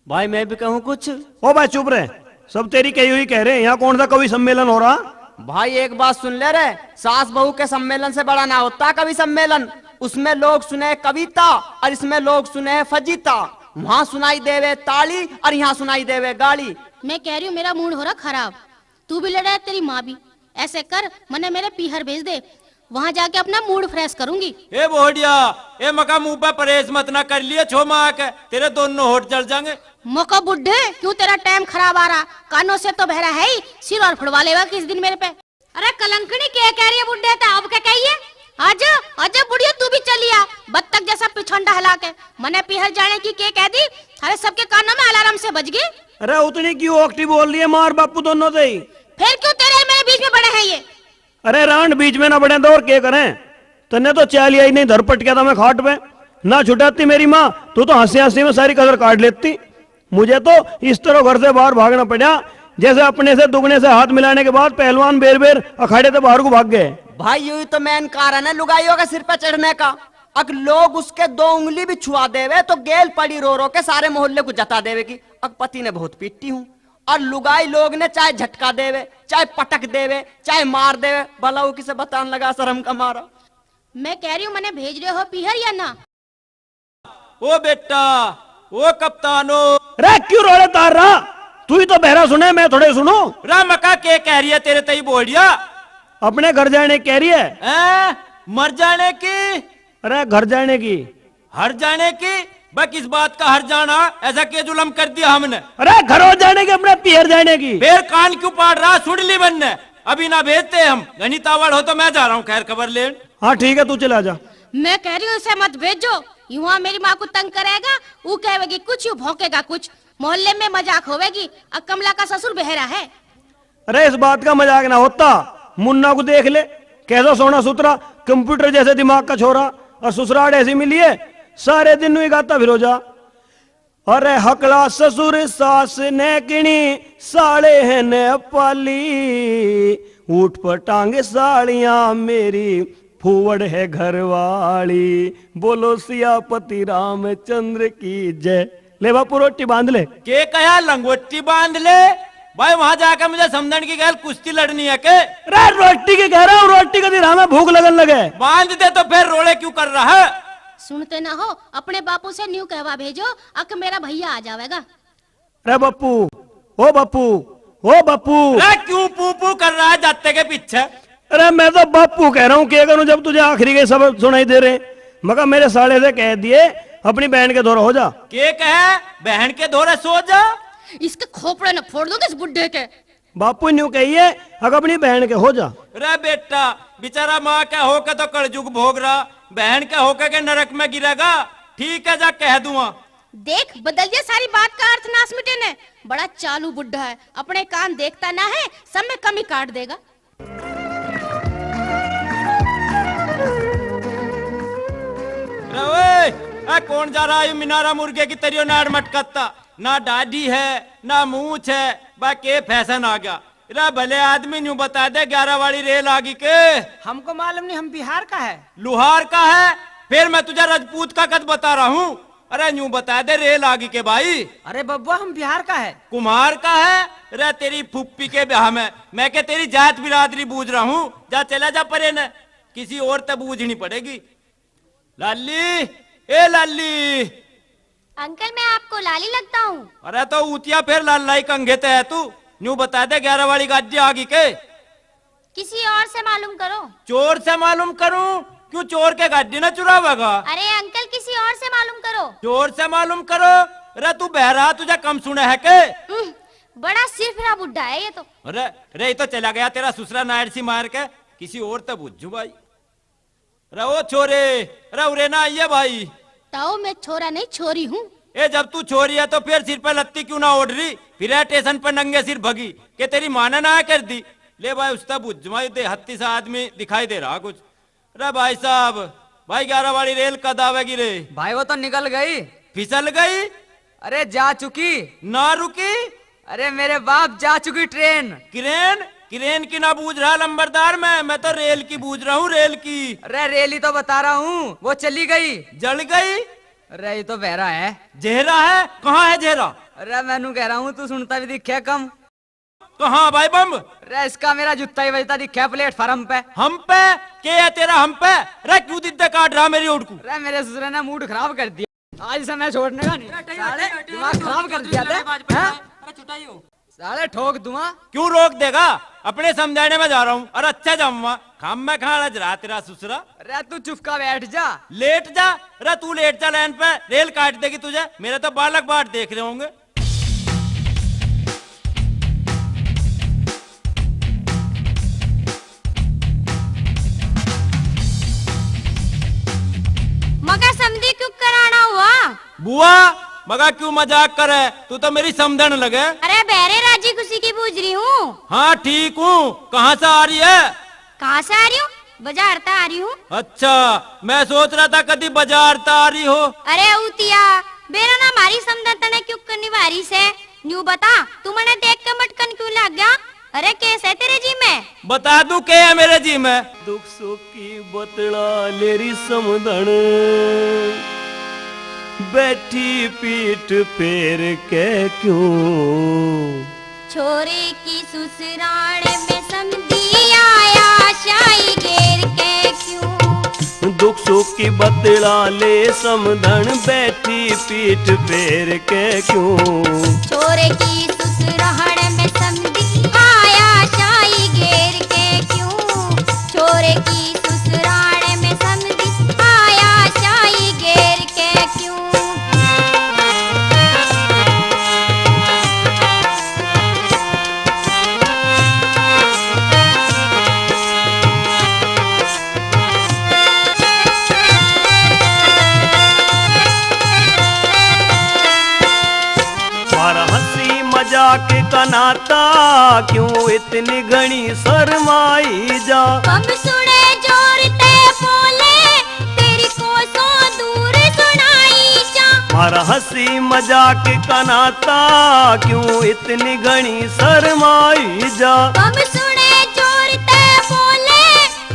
भाई मैं भी कहूँ कुछ? ओ भाई चुप रहे, सब तेरी कही हुई कह रहे हैं। यहाँ कौन सा कवि सम्मेलन हो रहा? भाई एक बात सुन ले रे, सास बहू के सम्मेलन से बड़ा ना होता कवि सम्मेलन। उसमें लोग सुने कविता और इसमें लोग सुने फजीता। वहाँ सुनाई देवे ताली और यहाँ सुनाई देवे गाली। मैं कह रही हूँ मेरा मूड हो रहा खराब, तू भी लड़ा है तेरी माँ भी। ऐसे कर मने मेरे पीहर भेज दे, वहाँ जाके अपना मूड फ्रेश करूंगी। ए बोडिया, ए मका मुंह पे परहेज मत ना कर लिए छो माँ के, तेरे दोनों होठ जल जाएंगे। मौका बुढ़े क्यों तेरा टाइम खराब आ रहा, कानों से तो बहरा है ही, सिर और फुड़वा लेगा किस दिन मेरे पे। अरे कलंकनी क्या कह रही है बुढ़े, तो अब क्या कहिए? आजा आजा बुढ़िया तू भी चलिया, बत्तख जैसा पिछंडा हिला के। मने पीहर जाने की के कह दी, अरे सबके कानों में अलार्म से बज गई। अरे उतनी क्यों ओक्टी बोल रही है, मार बापू दोनों से ही। फिर क्यों तेरे मेरे बीच में बड़े हैं ये? अरे रांड बीच में ना बड़े तो और क्या करें, तन्ने तो चाल आई नहीं, धर पट गया था मैं खाट पे, ना छुटाती मेरी माँ, तू तो हंसी हंसी में सारी कसर काट लेती। मुझे तो इस तरह घर से बाहर भागना पड़ा जैसे अपने से दुगने से हाथ मिलाने के बाद पहलवान बेर बेर अखाड़े से बाहर को भाग गए। भाई यही तो मेन कारण है लुगाइयों के सिर पे चढ़ने का। अगर लोग उसके 2 उंगली भी छुआ देवे तो गेल पड़ी रो रो के सारे मोहल्ले को जता देवे की अग पति ने बहुत पीटी हूँ। और लुगाई लोग ने चाहे झटका देवे, चाहे पटक देवे, चाहे मार देवे, भला वो किसे बताने लगा शर्म का मारा। मैं कह रही हूँ मने भेज रहे हो पीहर या ना? ओ बेटा, ओ कप्तानो। रे क्यों रोले तार रहा, तू ही तो बहरा सुने मैं थोड़े सुनो। रा मका के कह रही है तेरे तई बोडिया? अपने घर जाने कह रही है। मर जाने की? अरे घर जाने की। हर जाने की? बस किस बात का हर जाना, ऐसा क्या जुलम कर दिया हमने? अरे घरों जाने की, अपने पीहर जाने की। फिर कान क्यों पाड़ रहा, सुन ली बनने, अभी ना भेजते हम, घनी तावड़ हो तो मैं जा रहा हूँ खैर खबर लेन। हाँ ठीक है तू चला जा। मैं कह रही हूँ इसे मत भेजो, यूं मेरी माँ को तंग करेगा, वो कहेगी कुछ, यूं भौंकेगा कुछ, मोहल्ले में मजाक होवेगी। अब कमला का ससुर बहरा है। अरे इस बात का मजाक ना होता, मुन्ना को देख ले, कैसा सोना सुथरा कंप्यूटर जैसे दिमाग का छोरा, और ससुराल ऐसी मिली है सारे दिन ही गाता फिर हो जा। अरे हकला ससुर सास ने किणी साले है ने पाली, ऊट पटांगे साड़ियां मेरी फूवड़ है घरवाली, बोलो सियापति रामचंद्र की जय। ले बापू रोटी बांध ले। के कहा लंगोटी बांध ले? भाई वहां जाकर मुझे समझन की गैल कुश्ती लड़नी है के? अरे रोटी की कह रहा हूँ, रोटी का दिन हमें भूख लगन लगे। बांध दे तो फिर रोले क्यों कर रहा है? सुनते ना हो, अपने बापू से न्यू कहवा भेजो, अक मेरा भैया आ जाएगा। अरे बप्पू, ओ बप्पू, ओ बप्पू। अरे क्यों पू पू कर रहा है जाते के पीछे? अरे मैं तो बापू कह रहा हूँ, क्या करूँ जब तुझे आखिरी के सब सुनाई दे रहे। मगर मेरे साले से कह दिए अपनी बहन के दौरा हो जा। के कहे बहन के दौरे सो जा? इसके खोपड़े न फोड़ दूंगा इस बुड्ढे के। बापू न्यू कहिए अगर अपनी बहन के हो जा। अरे बेटा बेचारा माँ का होकर तो कलयुग भोग रहा, बहन का होकर के नरक में गिरेगा। ठीक है जा कह दूंगा। देख बदल दिया सारी बात का अर्थ नास मिटे ने, बड़ा चालू बुड्ढा है, अपने कान देखता ना है, सब में कमी काट देगा। कौन जा रहा है मिनारा मुर्गे की तरियो नाड़ मटकता, ना दाढ़ी है ना मूछ है, बाकी फैशन आ गया। रे भले आदमी न्यू बता दे 11 वाली रेल आगी के। हमको मालूम नहीं, हम बिहार का है। लुहार का है? फिर मैं तुझे राजपूत का कद बता रहा हूँ। अरे न्यू बता दे रेल आगी के भाई। अरे बब्बा हम बिहार का है। कुम्हार का है? रे तेरी फुप्पी के ब्याह में मैं के तेरी जात बिरादरी बूझ रहा हूँ। जा चला जा परे न, किसी और तब बूझनी पड़ेगी। लाली, ए लाली। अंकल मैं आपको लाली लगता हूँ? अरे तो ऊतिया फिर लाल लाई कंघे ते है तू। न्यू बता दे 11 वाली गाड़ी आगी के? किसी और से मालूम करो। चोर से मालूम करूं? क्यों चोर के गाड़ी न चुरावेगा? अरे अंकल किसी और से मालूम करो। चोर से मालूम करो? अरे तू बहरा, तुझे कम सुने है के? बड़ा सिर फिरा बुड्ढा है ये तो। अरे रे तो चला गया तेरा ससुरा नायर सी मार के, किसी और तब बुझू भाई। अरे ओ छोरे, अरे उरे ना आइए भाई। ताओ मैं छोरा नहीं छोरी हूँ। ए जब तू छोरी है तो फिर सिर पे लत्ती क्यों ना ओढ़ रही? फिर स्टेशन पर नंगे सिर भगी के तेरी माँ ने ना कर दी। ले भाई उसका बुझमाई दे, हत्ती सा आदमी दिखाई दे रहा कुछ। अरे भाई साहब, भाई 11 वाली रेल कद आवेगी रे? भाई वो तो निकल गई। फिसल गई? अरे जा चुकी। ना रुकी? अरे मेरे बाप जा चुकी ट्रेन। क्रेन? क्रेन की ना बूझ रहा लंबरदार, मैं तो रेल की बूझ रहा हूँ, रेल की। अरे रेल ही तो बता रहा हूँ, वो चली गई। जल गई? अरे ये तो बहरा है। जेहरा है? कहाँ है जेहरा? अरे मैनू कह रहा हूँ तू सुनता भी दिखे कम। कहाँ भाई बम? अरे इसका मेरा जूता ही बजता दिखे प्लेटफार्म पे। हम पे? के है तेरा हम पे? अरे क्यों दिद्दे काट रहा मेरी ओट को? अरे मेरे ससुर ने मूड खराब कर दिया, आज से मैं छोड़ने का नहीं। साले दिमाग खराब कर दिया था। साले ठोक दूंगा। क्यों रोक देगा? अपने समझाने में जा रहा हूँ। अरे अच्छा जाऊंगा, खाम में खा रहा तेरा ससुरा। अरे तू चुपका बैठ जा। लेट जा? अरे तू लेट जा लाइन पे, रेल काट देगी तुझे। मेरे तो बालक बाट देख रहे होंगे। मगर समझी क्यों कराना हुआ? बुआ मगा क्यों मजाक करे? तू तो मेरी समझन लगे। अरे बहरे राजी खुशी की पूछ रही हूँ। हाँ ठीक हूँ, कहाँ से आ रही है? कहाँ से आ रही हूँ? बाजार से आ रही हूँ। अच्छा, मैं सोच रहा था कभी बाजार से आ रही हो। अरे उतिया बेरा ना मारी समझन तने क्यों करनी वारी से? न्यू बता, तू मने देख के मटकन क्यों लग गया? अरे कैसे तेरे जी में? बता दूं क्या है मेरे जी में? दुख सुख की बतला लेरी समधन, बैठी पीठ पेर के क्यों? छोरे की ससुराल में समधी आया शाही घेर के क्यों? दुख सुख की बतला ले समधन, बैठी पीठ पेर के क्यों? छोरे की ससुराल में समधी आया शाही घेर के क्यों? छोरे की ससुराल में समधी आया शाही घेर के क्यों? मजाक का नाता क्यों इतनी घनी शर्माई जा? हम सुने जोर ते बोले तेरी कोसों दूर सुनाई जा। मारा हंसी मजाक का नाता क्यों इतनी घनी शर्माई जा? हम सुने जोर ते बोले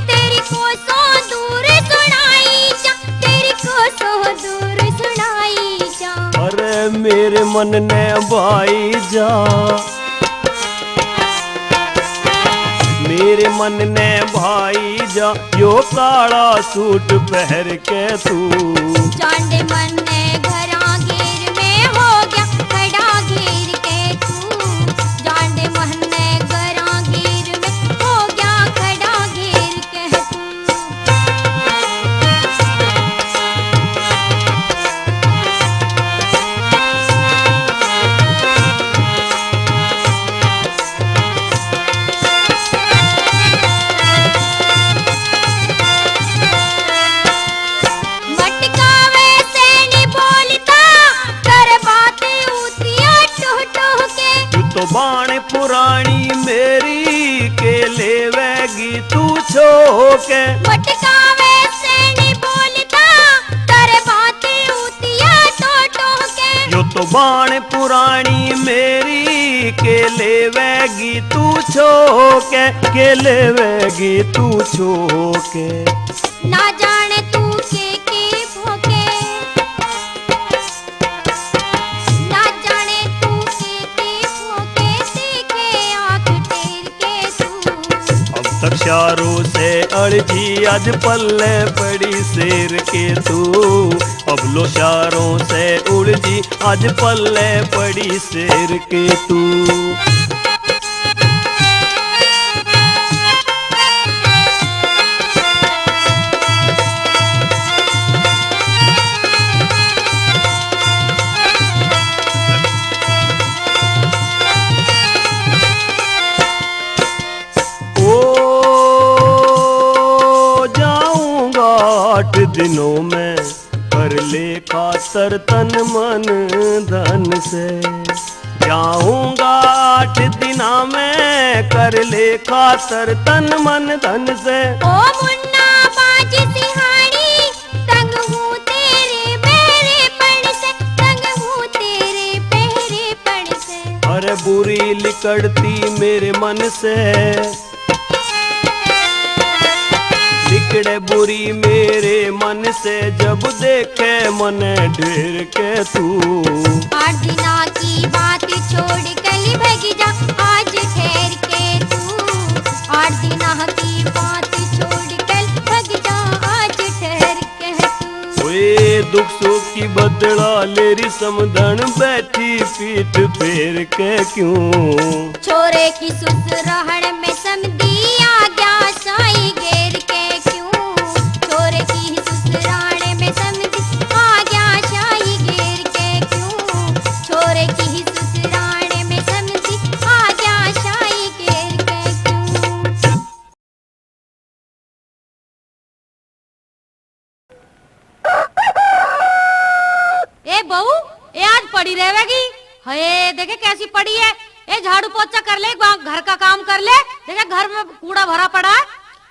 तेरी कोसों दूर सुनाई जा। तेरी कोसों दूर सुनाई जा। अरे मेरे मन ने भाई जा, मेरे मन ने भाई जा, यो काला सूट पहर के तू। जांडे मन ने घरा घेर में हो गया खड़ा घेर के तू। जांडे मन ने घरा घेर में हो गया खड़ा घेर के तू। तो बाण पुरानी मेरी के लेवेगी तू छोके। मटकावे से नहीं बोलता तेरे बात उतिया टोके। यो तो बाण पुरानी मेरी के लेवेगी तू छोके, के लेवेगी तू छोके। ना जाने तू के भोके, ना जाने तू के भोके। तक्षारों से अड़जी आज पल्ले पड़ी शेर के तू, अब लो शारों से उड़जी आज पल्ले पड़ी शेर के तू। आठ दिनों में कर ले खातर तन मन धन से, जाऊंगा 8 दिना में कर ले खातर तन मन धन से। ओ मुन्ना बाजी सिहाड़ी तंग हूँ तेरे पहरे पड़ से, तंग हूँ तेरे पहरे पड़ से। अरे बुरी लिकड़ती मेरे मन से, लिकड़े बुरी मेरे मन से जब देखे मन ढेर के तू। 8 दिना की बात छोड़ कल भगी जा आज ठहर के तू, 8 दिना की बात छोड़ कल भगी जा आज ठहर के तू। ओए दुख सुख की बदला लेरी समधन बैठी पीठ फेर के क्यों। छोरे की ससुराल में समधी आ गया साई घेर के क्यों, छोरे की ससुराल में समधी आ गया साई घेर के क्यों, छोरे की ससुराल में समधी आ गया साई घेर के क्यों। ए बहू, ए आज पड़ी रहेगी? हे देखे कैसी पड़ी है। ए झाड़ू पोछा कर ले, घर का काम कर ले, देखे घर में कूड़ा भरा पड़ा है।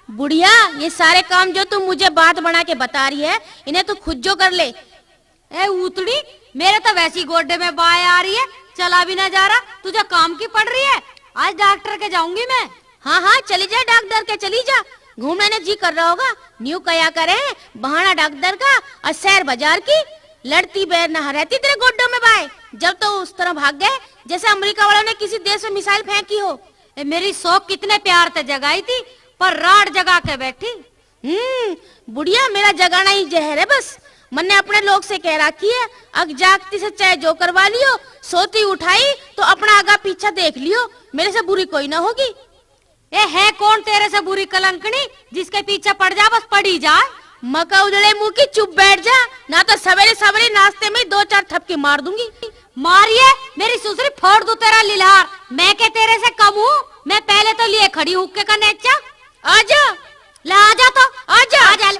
बुढ़िया, ये सारे काम जो तू मुझे बात बना के बता रही है, इन्हें तू खुद जो कर ले। ए उतड़ी, मेरे तो वैसी गोड्डे में बाय आ रही है, चला भी ना जा रहा, तुझे काम की पड़ रही है। आज डॉक्टर के जाऊंगी मैं। हाँ हाँ, चली जा डॉक्टर के, चली जा। घूमने ने जी कर रहा होगा, न्यू कया करे बहाना डॉक्टर का और शहर बाजार की। लड़ती बैर न रहती तेरे गोड्डों में बाय, जब तो उस तरह भाग गए जैसे अमेरिका वालों ने किसी देश में मिसाइल फेंकी हो। मेरी शौक कितने प्यार से जगाई थी, पर राड जगा के बैठी। बुढ़िया, मेरा जगाना ही जहर है बस। मैंने अपने लोग से कह रखी है, अग जागती से चाहे जो करवा लियो, सोती उठाई तो अपना आगा पीछा देख लियो, मेरे से बुरी कोई ना होगी। ए है कौन तेरे से बुरी कलंकनी, जिसके पीछे पड़ जा बस पड़ी जाए। मका उजड़े मुंह की चुप बैठ जा, ना तो सवेरे सवेरे नाश्ते में 2-4 थपके मार दूंगी। मारिए, मेरी सुसरी फोड़ दू तेरा लिलहार। मैं के तेरे से कम हूँ, मैं पहले तो लिए खड़ी हुक्के का नेचा। आजा, ला आजा तो आजा आजा।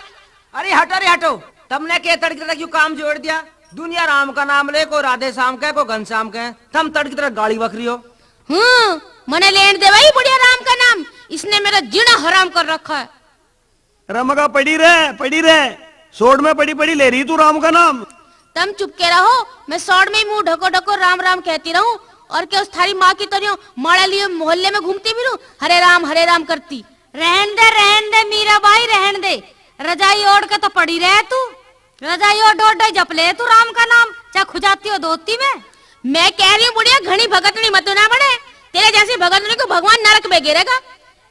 अरे हटो रे हटो, तुमने के तड़की तरह क्यों काम जोड़ दिया। दुनिया राम का नाम ले, को राधे श्याम के, को घनश्याम के, तुम तड़की तरह गाड़ी बकरी हो। मने लेन दे भाई बुढ़िया राम का नाम, इसने मेरा जीना हराम कर रखा है। रमगा पड़ी रहे, सोड में पड़ी पड़ी ले रही तू राम का नाम। तुम चुप के रहो, मैं सोड में मुंह ढको ढको राम राम कहती रहूं, और क्या उस थारी माँ की तरह माड़ा लिए मोहल्ले में घूमती फिरूं, हरे राम करती। रहन दे मीरा भाई, रहन दे। रजाई ओढ़ के तो पड़ी रहे तू, रजाई ओढ़ जप ले तू राम का नाम, चाहे खुजाती हो धोती में। मैं कह रही हूँ बुढ़िया, घनी भगतनी मत ना बने, तेरे जैसी भगतनी को भगवान नरक में गिरेगा।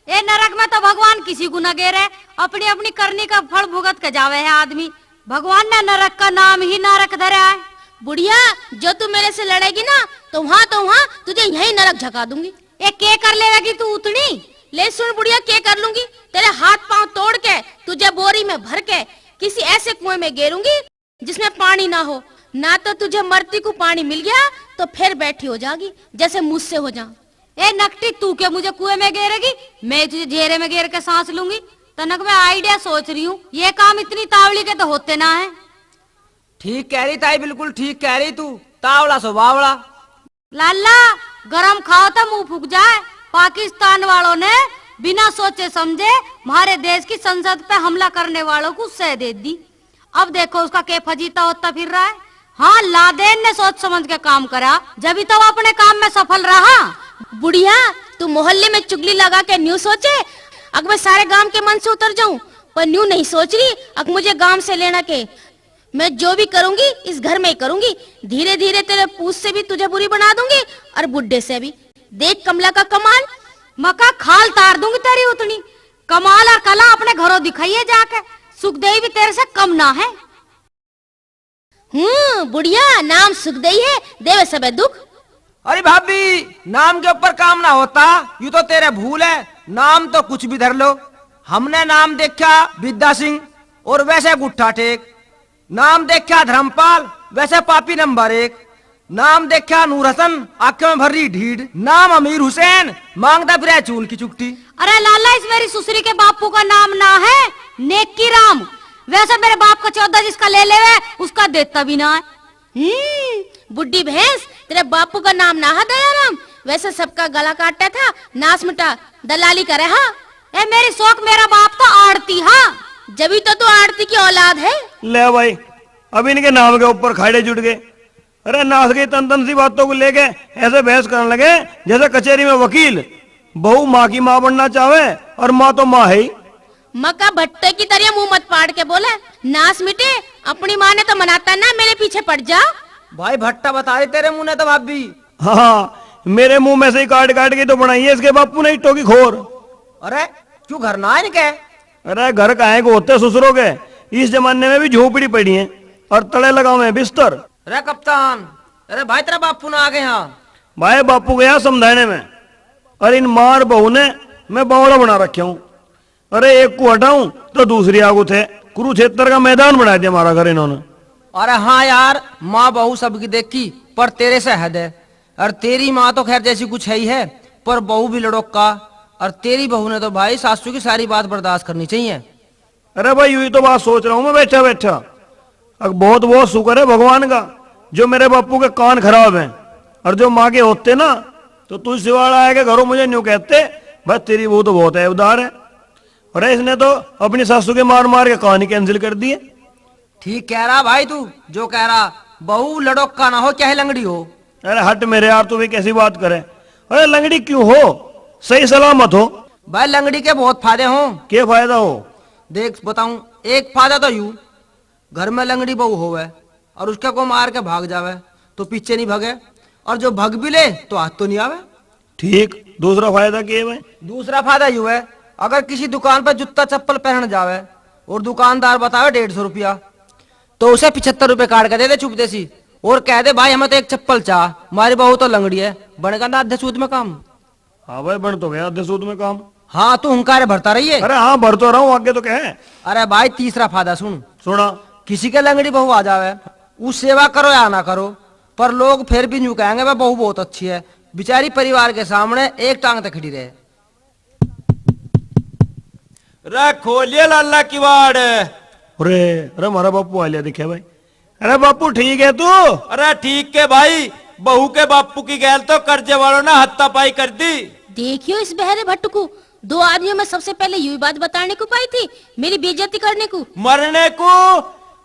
ए नरक में तो भगवान किसी को न गिरे, अपनी अपनी करनी का फल भुगत के जावे है आदमी। भगवान ने नरक का नाम ही नरक धरा है। बुढ़िया, जो तू मेरे से लड़ेगी ना, तो वहाँ तुझे यही नरक झका दूंगी। ए के कर लेगी तू उतनी? ले सुन बुढ़िया, क्या कर लूंगी, तेरे हाथ पांव तोड़ के तुझे बोरी में भर के किसी ऐसे कुएं में गिरूंगी जिसमें पानी ना हो, ना तो तुझे मरती को पानी मिल गया तो फिर बैठी हो जागी जैसे मुझसे हो जा। ए नकटी, तू क्या मुझे कुएं में गिरेगी, मैं तुझे घेरे में गिर के सांस लूंगी। तनक मैं आइडिया सोच रही हूँ, ये काम इतनी तावली के तो होते ना है। ठीक कह रही ताई, बिल्कुल ठीक कह रही तू, तावड़ा सो बावड़ा। लाला, गरम खाओ तो मुंह फूक जाए। पाकिस्तान वालों ने बिना सोचे समझे हमारे देश की संसद पे हमला करने वालों को सह दे दी। अब देखो उसका के फजीता होता फिर रहा है। हाँ, लादेन ने सोच समझ के काम करा, जब तो वो अपने काम में सफल रहा। बुढ़िया, तू मोहल्ले में चुगली लगा के न्यू सोचे अगर मैं सारे गांव के मन से उतर जाऊं, पर न्यू नहीं सोच रही अगर मुझे गांव से लेना के। मैं जो भी करूंगी इस घर में ही करूंगी, धीरे धीरे तेरे पूछ से भी तुझे बुरी बना दूंगी और बुड्ढे से भी। देख कमला का कमाल, मका खाल तार दूंगी तेरी उतनी। कमाल और कला अपने घरों दिखाइए जाके, सुखदेवी भी तेरे से कम ना है। बुढ़िया नाम सुखदेई है, देवे सबे दुख। अरे भाभी, नाम के ऊपर काम ना होता, यू तो तेरे भूल है। नाम तो कुछ भी धर लो। हमने नाम देखा विद्या सिंह और वैसे गुट्ठा टेक, नाम देखा धर्मपाल वैसे पापी नंबर 1, नाम देखा नूर हसन आंखों में भरी ढीढ़, नाम अमीर हुसैन मांगता फिर चूल की चुकटी। अरे लाला, इस मेरी सुसरी के बापू का नाम ना है नेकी राम, वैसे मेरे बाप का 14 जिसका ले लेवे उसका देता भी ना है। बुड्ढी भैंस, तेरे बापू का नाम ना है दयाराम, वैसे सबका गला काटता था, नास मिटा दलाली करे। हाँ ए मेरी शौक, मेरा बाप तो आड़ती। हाँ जभी तो तू आड़ती की औलाद है। ले भाई, अब इनके नाम के ऊपर खाड़े जुट गए। अरे नाच गई तन तन सी बातों को लेके ऐसे बहस करने लगे जैसे कचहरी में वकील। बहू माँ की माँ बनना चाहे और माँ तो माँ है ही। मक्का भट्टे की तरह मुंह मत पाड़ के बोले, नास मिटे, अपनी माँ ने तो मनाता ना, मेरे पीछे पड़ जा। भाई भट्टा बता रहे तेरे मुंह ने तो भाभी। हाँ, मेरे मुंह में से ही काट काट के तो बनाई है इसके बापू ने ईंटों की खोर। अरे क्यों घर ना है इनके? अरे घर काहे को होते ससुरों के, इस जमाने में भी झोपड़ी पड़ी है और तले लगाए हैं बिस्तर। अरे कप्तान, अरे भाई तेरा बापू ना आ गए। यहाँ भाई बापू गया समझाने में, और इन मार बहू ने मैं बावड़ा बना रखा हूँ। अरे एक को हटाऊं तो दूसरी आगू थे, कुरुक्षेत्र का मैदान बना दिया हमारा घर इन्होंने। अरे हाँ यार, माँ बहू सबकी देखी, पर तेरे से हद है। और तेरी माँ तो खैर जैसी कुछ है ही है, पर बहू भी लड़ोका। और तेरी बहू ने तो भाई सासू की सारी बात बर्दाश्त करनी चाहिए। अरे भाई यही तो बात सोच रहा हूँ मैं बैठा बैठा। अब बहुत बहुत शुक्र है भगवान का जो मेरे बापू के कान खराब हैं, और जो माँ के होते ना तो तू सिवाड़ा आया के घरों मुझे न्यू कहते भाई तेरी बहू तो बहुत है उदार है। अरे इसने तो अपनी सासू के मार मार के कहानी कैंसिल कर दी है। ठीक कह रहा भाई तू, जो कह रहा, बहू लड़ोका ना हो चाहे लंगड़ी हो। अरे हट मेरे यार, तू भी कैसी बात करे। अरे लंगड़ी क्यों हो, सही सलामत हो। भाई लंगड़ी के बहुत फायदे हों। क्या फायदा हो? देख बताऊं, एक फायदा तो यूं, घर में लंगड़ी बहू होवे और उसका को मार के भाग जावे तो पीछे नहीं भागे, और जो भाग भी ले तो हाथ तो नहीं आवे। ठीक, दूसरा फायदा क्या है भाई? दूसरा फायदा यूं है, अगर किसी दुकान पर जूता चप्पल पहन जावे और दुकानदार बतावे 150 रुपया, तो उसे 75 रुपए काट के दे दे चुप देसी, और कह दे भाई हमें तो एक चप्पल चाह, हमारी बहू तो लंगड़ी है, बनेगा ना आधे सूद में काम। हाँ भाई बन तो गया आधे सूद में काम। हाँ तू हुंकारे भरता रहिए। अरे हाँ भर तो रहा हूँ, आगे तो क्या है। अरे भाई तीसरा फायदा सुन। सुना। किसी के लंगड़ी बहू आ जावे, उस सेवा करो या ना करो, पर लोग फिर भी यूं कहेंगे वह बहू बहुत अच्छी है, बेचारी परिवार के सामने एक टांग तक खड़ी रहे। रे खोलिए लाला किवाड़। अरे अरे हमारा बापू आ लिया दिखे भाई। अरे बापू ठीक है तू? अरे ठीक के भाई, बहू के बापू की गैल तो कर्जे वालों ने हत्तापाई कर दी। देखियो इस बहरे भट्ट को, 2 आदमियों में सबसे पहले यही बात बताने को पाई थी, मेरी बेइज्जती करने को। मरने को?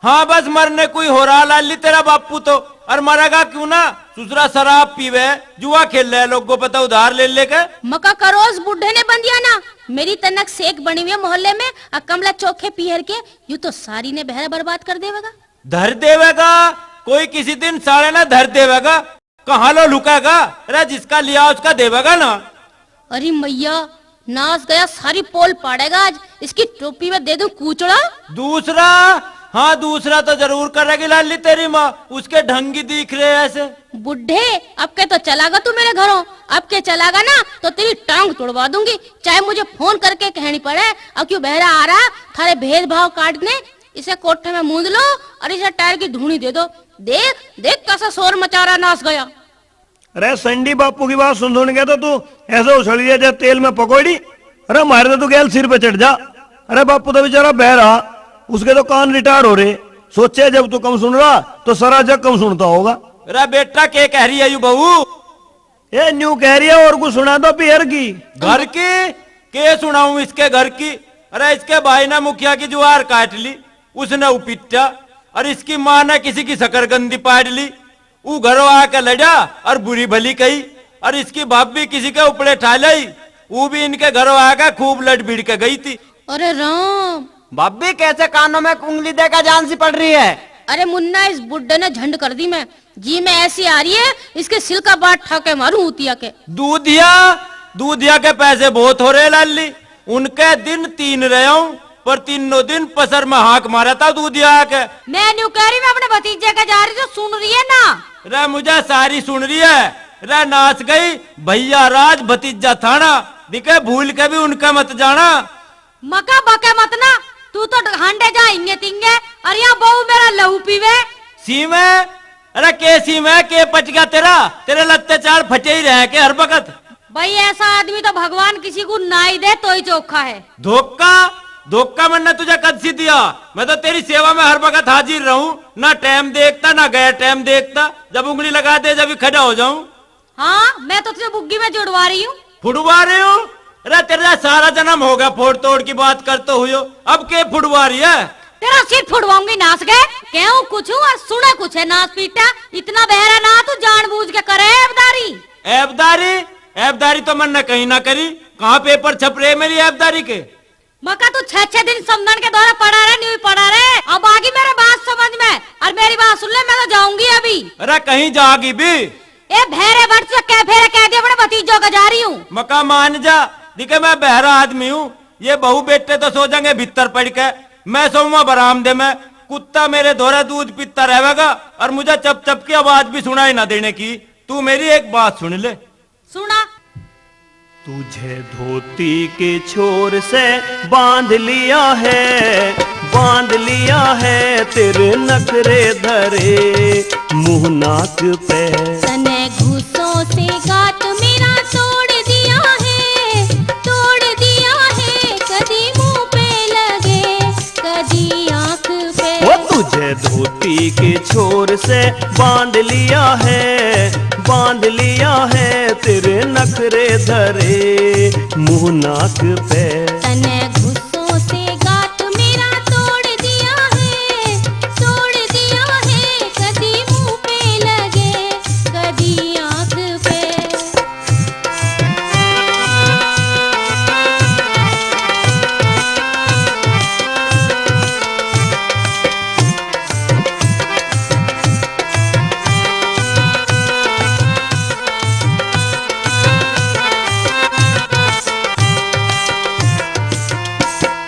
हाँ बस मरने को ही हो रहा लाली तेरा बापू तो, और मरेगा क्यों ना। दूसरा शराब पीवे, जुआ खेल रहे लोगों को पता उधार ले लेके। मका करोस बुढ़े ने बन दिया ना, मेरी तनक सेक बनी हुई है मोहल्ले में, और कमला चोखे पीहर के यू तो सारी ने बहरा बर्बाद कर देवेगा। धर देवेगा कोई किसी दिन, सारे ना धर देवेगा, कहाँ लो लुकेगा। अरे जिसका लिया उसका देवेगा ना। अरे मैया, नाच गया सारी पोल पाड़ेगा आज, इसकी टोपी में दे दूं कूचड़ा। दूसरा? हाँ दूसरा तो जरूर करेगी लाली तेरी माँ, उसके ढंगी दिख रहे ऐसे। बुढ़े अब के तो चलागा तू मेरे घरों, अब के चलागा ना तो तेरी टांग तोड़वा दूंगी, चाहे मुझे फोन करके कहनी पड़े। अब क्यों बहरा आ रहा, थारे भेदभाव काटने, इसे कोठे में मूंद लो और इसे टायर की धूनी दे दो। देख देख कैसा शोर मचा रहा, नाच गया। अरे संडी बापू की बात सुन के तो तू ऐसे उछल गया जैसे तेल में पकौड़ी। अरे मारे तो तू गैल सिर पे चढ़ जा। अरे बापू तो बेचारा बह रहा, उसके तो कान रिटायर हो रहे, सोचे जब तू कम सुन रहा तो सारा जग कम सुनता होगा। अरे बेटा क्या कह रही है यू बहू? ये न्यू कह रही है, और कुछ सुना दो पियर की। घर की के सुनाऊं इसके घर की? अरे इसके भाई ने मुखिया की जुआर काट ली, उसने उपिटा, और इसकी माँ ने किसी की शकरगंदी पाड़ ली, वो घरों आके लड़ा और बुरी भली कही, और इसकी भाभी किसी के उपड़े ठा ली, वो भी इनके घरों आकर खूब लड़ भिड़ के गई थी। अरे राम, भाभी कैसे कानों में उंगली देकर जान सी पड़ रही है? अरे मुन्ना, इस बुड्ढे ने झंड कर दी मैं जी, में ऐसी आ रही है इसके सिल का बाट ठाके मारूं उतिया के। दूधिया के पैसे बहुत हो रहे लाली, उनके दिन 3 रहे हूँ, पर तीनों दिन पसर में हाक मारा था दूधिया के। मैं न्यू कह रही, मैं अपने भतीजे का जा रही तो सुन रही है ना। रे मुझे सारी सुन रही है। रे नाच गई भैया राज भतीजा थाना, दिखे भूल के भी उनका मत जाना। मका बका मत ना, तू तो हांडे जाएंगे तिंगे और यहाँ बहू मेरा लहू पीवे। सीमे, अरे के सीमे के पच गया तेरे लगते चार फटे ही रहे के हर वक्त। भाई ऐसा आदमी तो भगवान किसी को ना ही दे तो ही चोखा है। धोखा मैंने तुझे कद सी दिया? मैं तो तेरी सेवा में हर वक्त हाजिर रहूं, ना टाइम देखता ना गैर टाइम देखता, जब उंगली लगा दे जब खड़ा हो जाऊं। हाँ मैं तो तुझे बुग्गी में जुड़वा रही हूँ। फुड़वा रही हूँ? अरे तेरा सारा जन्म हो गया फोड़ तोड़ की बात करते हुए, अब के फुड़वा रही है? तेरा सिर फुड़वाऊंगी नाच गए, कहूँ कुछ हूँ और सुना कुछ है। नाच पीटा इतना बहरा ना तू जानबूझ के करे ऐबदारी। ऐबदारी तो मैंने कहीं ना करी, कहाँ पेपर छप रहे मेरी ऐबदारी के? मका तू 6 दिन समझन के दौरा पड़ा रहे, नहीं पड़ा रहे। अब आगी मेरे बात समझ में, और मेरी बात सुन ले, मैं तो जाऊंगी अभी। अरे कहीं जागी भी? ए भेरे भर से कह फेरे कह दिया, अपने भतीजों का जा रही हूँ। मका मान जा, दिखे मैं बहरा आदमी हूँ, ये बहू बेटे तो सो जाएंगे भीतर पड़ के, मैं सोऊंगा बरामदे में, कुत्ता मेरे धोरा दूध पीता रहेगा और मुझे चप चप की आवाज भी सुनाई ना देने की। तू मेरी एक बात सुन ले। सुना। तुझे धोती के छोर से बांध लिया है तेरे नखरे धरे मुंह नाक पे। तने घूसों से गात मेरा तोड़ दिया है, कदी मुंह पे लगे कदी आंख पे। वो तुझे धोती के छोर से बांध लिया है तेरे नखरे धरे मुंह नाक पे। तने घूसों से गात मेरा तोड़ दिया है, कदी मुंह पे लगे कदी आंख पे।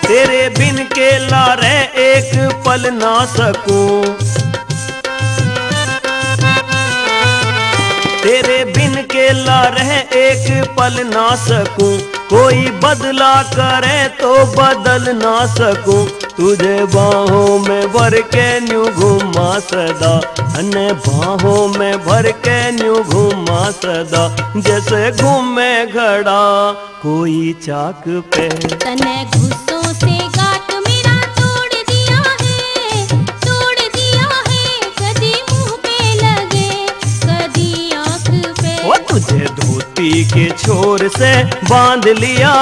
तेरे बिन के लारे एक पल ना सकूं, तेरे बिन के लारे एक पल ना सकूं, कोई बदला करे तो बदल ना सकूं। तुझे बाहों में भर के न्यू घुमा सदा, अन्य बाहों में भर के न्यू घुमा सदा, जैसे घूमे घड़ा कोई चाक पे। तने घूसों से गात मेरा तोड़ दिया है, कदी मुंह पे लगे कदी आंख पे। वो तुझे धोती के छोर से बांध लिया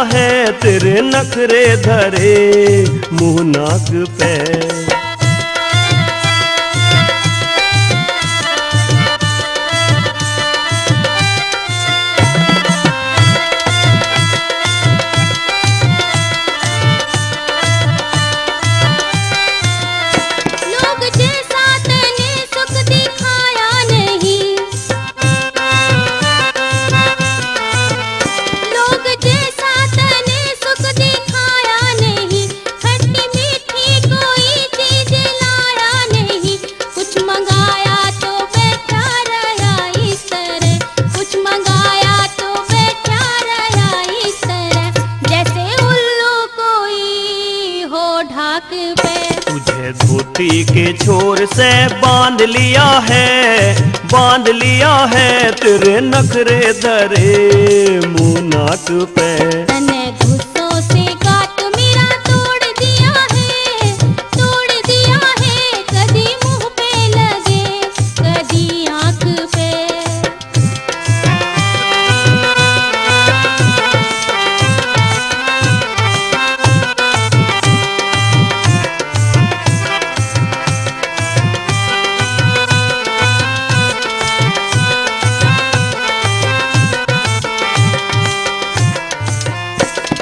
है तेरे नखरे धरे मुंह नाक पे। तुझे धोती के छोर से बांध लिया है तेरे नखरे धरे मुंह नाक पे। तने घूसों से गात मेरा तोड़ दिया है, कदी मुंह पे लगे कदी आंख पे।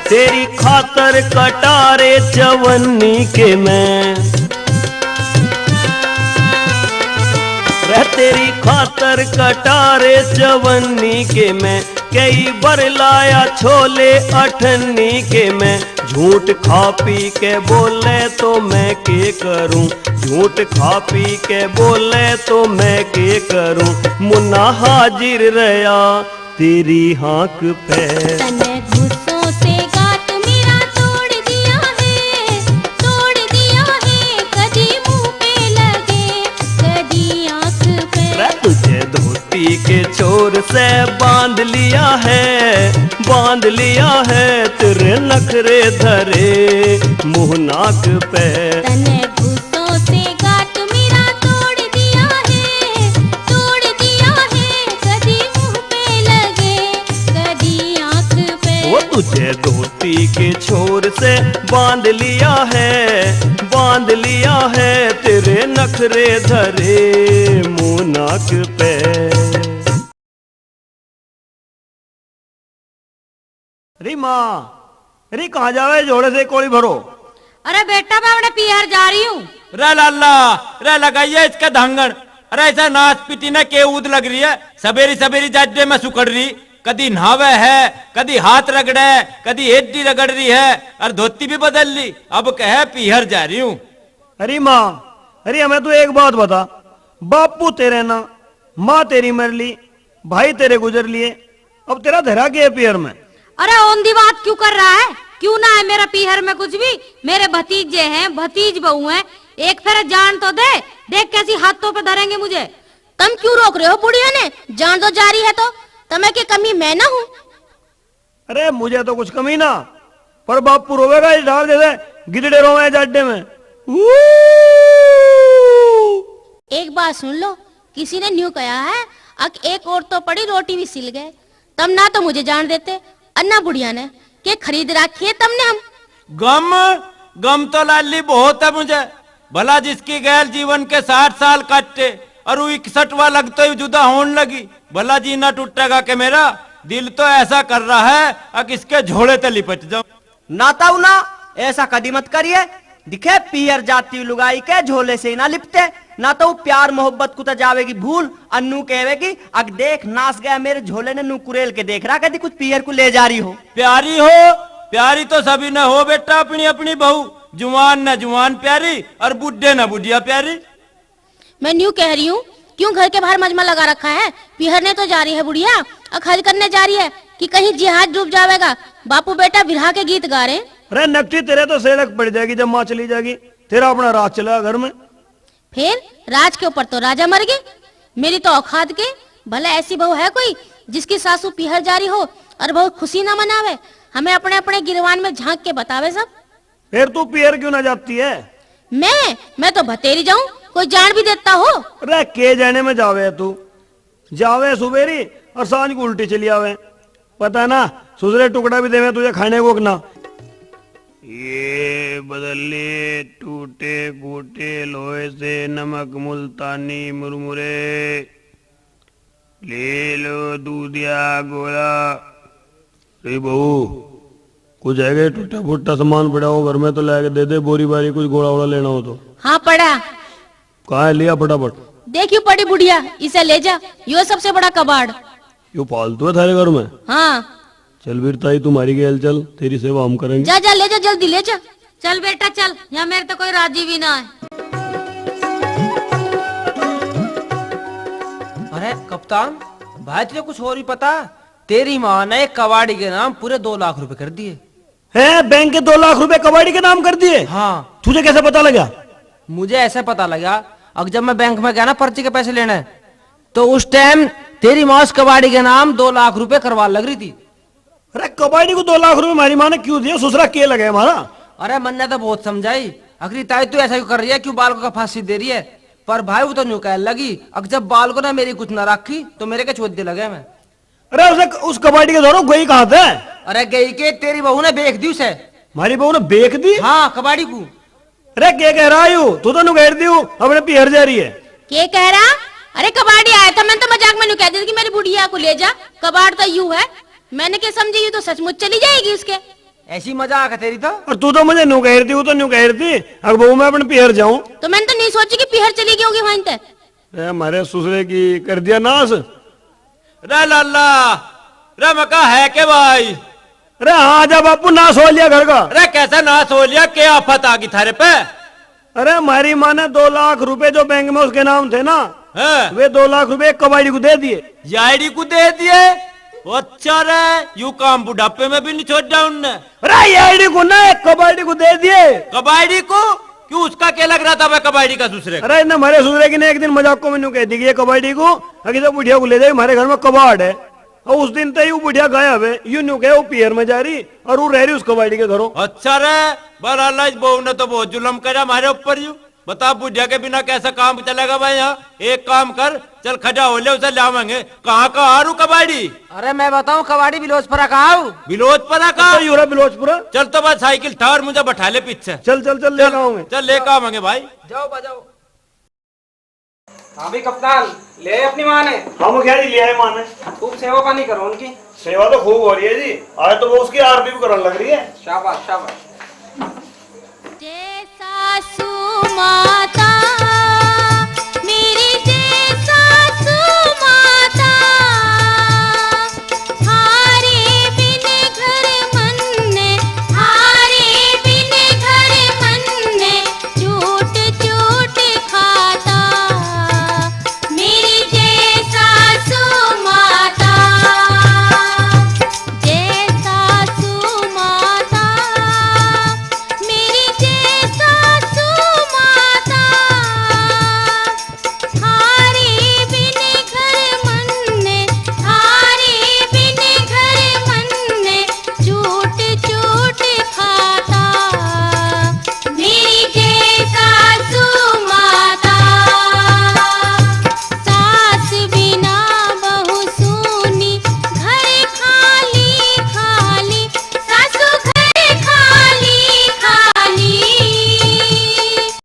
तेरी खातर कटारे चवन्नी के मैं, तेरी खातर कटारे चवन्नी के मैं, कई बर लाया छोले अठन्नी के मैं। झूठ खा पी के बोले तो मैं के करूं, झूठ खा पी के बोले तो मैं के करूं। मुन्ना हाजिर रहा तेरी हाँक पे। तने गुस्सों से गात मेरा तोड़ दिया है, तोड़ दिया है। कदी मुंह पे लगे, कदी आंख पे। रे तुझे धोती के छोर से बांध लिया है, बांध लिया है। तेरे नखरे धरे मुँह नाक पे। तने गुस्सों से गात मेरा तोड़ दिया है, तोड़ दिया है। कदी मुंह पे लगे, कदी आंख पे। वो तुझे धोती के छोर से बांध लिया है, बांध लिया है। तेरे नखरे धरे मुँह नाक पे। अरे माँ, अरे कहाँ जावे जोड़े से कोड़ी भरो। अरे बेटा मैं अपने पीहर जा रही हूँ। रे लाला, रे लगाइए इसका धांगड़। अरे ऐसा नाच पीटी न के ऊद लग रही है, सवेरी सवेरी जाड्डे में सुकड़ रही। कदी नहावे है, कदी हाथ रगड़े, कदी एड्डी रगड़ रही है, और धोती भी बदल ली। अब कहे पीहर जा रही हूँ। अरे माँ, अरे हमें तो एक बात बता, बापू तेरे ना, माँ तेरी मर ली, भाई तेरे गुजर लिए, अब तेरा धरा के पीहर में। अरे औंधी बात क्यों कर रहा है? क्यों ना है मेरा पीहर में कुछ भी। मेरे भतीजे हैं, भतीज बहू हैं। एक फेरा जान तो दे, देख कैसी हाथों पे धरेंगे मुझे। तुम क्यों रोक रहे हो बुढ़िया ने? जान दो जारी है तो तुम्हें की कमी मैं ना हूँ। अरे मुझे तो कुछ कमी ना, पर बापू रोवेगा इस ढाल जैसे गिदड़े रोवे जाड्डे में। एक बात सुन लो, किसी ने न्यू कहा है, अक एक और तो पड़ी रोटी भी सिल गए। तम ना तो मुझे जान देते, अन्ना बुढ़िया ने के खरीद रखी है तुमने। हम गम गम तो लाली बहुत है मुझे। भला जिसकी गैर जीवन के 60 साल काटे और वो 61वां लगते ही जुदा होने लगी। भला जीना टूटेगा के मेरा दिल तो ऐसा कर रहा है अब इसके झोले ते लिपट जाऊं। नाताऊ ना ऐसा कदी मत करिए। दिखे पीहर जाती लुगाई के झोले से ना लिपटे। ना तो प्यार मोहब्बत को तो जावेगी भूल। अन्नू कहेगी अग देख नाच गया मेरे झोले ने, नू कुरेल के देख रहा कदी कुछ पीहर को ले जा रही हो। प्यारी हो, प्यारी तो सभी न हो बेटा, अपनी अपनी बहू। जुआन न जुआन प्यारी और बुढ़े न बुढ़िया प्यारी। मैं न्यू कह रही हूँ, क्यों घर के बाहर मजमा लगा रखा है? पीहरने तो जा रही है बुढ़िया, और खर्च करने जा रही है कि कहीं जिहाद डूब जाएगा। बापू बेटा बिरहा के गीत गा रहे। अरे नकटी तेरे तो सेड़क पड़ जाएगी जब माँ चली जाएगी। तेरा अपना राज चला घर में। फिर राज के ऊपर तो राजा मर गए। मेरी तो औकात के। भला ऐसी बहू है कोई जिसकी सासू पीहर जारी हो और बहू खुशी ना मनावे? हमें अपने अपने गिरवान में झांक के बतावे सब। फिर तू पीहर क्यों ना जाती है? मैं तो भतेरी जाऊं, कोई जान भी देता हो। अरे के जाने में जावे तू, जावे सुबेरी और सांझ को उल्टी चली आवे। पता ना सुधरे टुकड़ा भी देवे तुझे खाने को ना। ये बदले टूटे फूटे लोहे से नमक मुल्तानी मुरमुरे, ले लो दूधिया गोला। अरे बहू कुछ है टूटा फूटा सामान पड़ा हो घर में तो लाके दे दे, बोरी बारी कुछ गोला वोला लेना हो तो। हाँ पड़ा। कहाँ है? लिया फटाफट। देखियो पड़ी बुढ़िया, इसे ले जा। यो सबसे बड़ा कबाड़। यो फालतू है थारे घर में? हाँ चल वीर ताई तुम्हारी गेल चल, तेरी सेवा हम करेंगे। जा जा ले जा, जल्दी ले जा। चल बेटा चल, यहाँ मेरे तो कोई राजी भी ना है। अरे कप्तान भाई तुझे कुछ और ही पता? तेरी माँ ने एक कबाड़ी के नाम पूरे 2 लाख रुपए कर दिए। है बैंक के 2 लाख रुपए कबाड़ी के नाम कर दिए? हाँ। तुझे कैसे पता लगा? मुझे ऐसे पता लगा, अब जब मैं बैंक में गया ना पर्ची के पैसे लेने, तो उस टाइम तेरी माँ उस कबाड़ी के नाम 2 लाख रुपए करवा लग रही थी। अरे कबाड़ी को 2 लाख रुपए हमारी माँ ने क्यों दिया? ससुरा के लगे हमारा। अरे मन ने तो बहुत समझाई, आखिरी ताई तू ऐसा क्यों कर रही है, क्यों बाल को फांसी दे रही है? पर भाई वो तो न्यू कह लगी, अब जब बाल को ना मेरी कुछ न रखी तो मेरे के चोदे लगे मैं। अरे उसे उस कबाड़ी के दौरान गई कहाँ थे? अरे गई के तेरी बहू ने बेच दी उसे। हमारी बहू ने बेच दी? हाँ कबाड़ी को। अरे क्या कह रहा है? तू तो नुकैर दी अपने पीहर जा रही है। क्या कह रहा? अरे कबाड़ी आया था, मैंने तो मजाक में न्यू कह दी कि मेरी बुढ़िया को ले जा, कबाड़ तो यू है। मैंने क्या समझी, तो सचमुच चली जाएगी उसके। ऐसी मजाक है तेरी तो। और तू तो मुझे न्यू कह रही थी, अब बहू मैं अपने पीहर जाऊं। तो मैंने तो नहीं सोची कि पीहर चली गई होगी वहीं तक। हमारे ससुरे की कर दिया नाश। रे लाला, रे मका है के भाई? अरे हाँ जा बापू, नाश हो लिया घर का। अरे कैसा नाश हो लिया, क्या आफत आ गई थारे पे? अरे हमारी माँ ने 2 लाख रुपए जो बैंक में उसके नाम थे ना, है? वे 2 लाख रुपए कबाड़ी को दे दिए। याडी को दे दिए? अच्छा रे, यू काम बुढ़ापे में भी नहीं छोड़ जाऊं उनने। अरे याडी को ना, कबाड़ी को दे दिए। कबाड़ी को? क्यों, उसका क्या लग रहा था भाई कबाड़ी का दूसरे का? अरे इन्हें हमारे ससुरे की ने एक दिन मजाक को मैंने कह दी कि ये कबाड़ी को अगर तो बुढ़िया को ले जाए, हमारे घर में कबाड़ है। और उस दिन तक वो बुढ़िया गायब है, यूं न्यू वो पियर में जा रही और वो रह रही उस कबाड़ी के घरों। अच्छा रे, बहरहाल इस बहू ने तो बहुत जुल्म करा हमारे ऊपर। यू बता, बुढ़िया के बिना कैसा काम चलेगा भाई? यहाँ एक काम कर, चल खजा हो ले, उसे लावेंगे। कहाँ का आरू कबाड़ी? अरे मैं बताऊं, कबाड़ी बिलोचपुरा का आऊ। बिलोचपुरा का? बिलोचपुरा। चल तो बस साइकिल था और मुझे बैठा ले पीछे। चल चल चल ले आऊंगे। चल लेकर आवेंगे भाई। जाओ बजाओ। हाँ भी कप्तान, ले अपनी माँ ने। हम क्या जी लिया है माँ ने? खूब सेवा पानी करो उनकी। सेवा तो खूब हो रही है जी, आज तो वो उसकी आरती भी करने लग रही है। शाबाश शाबाश। जय सासू माता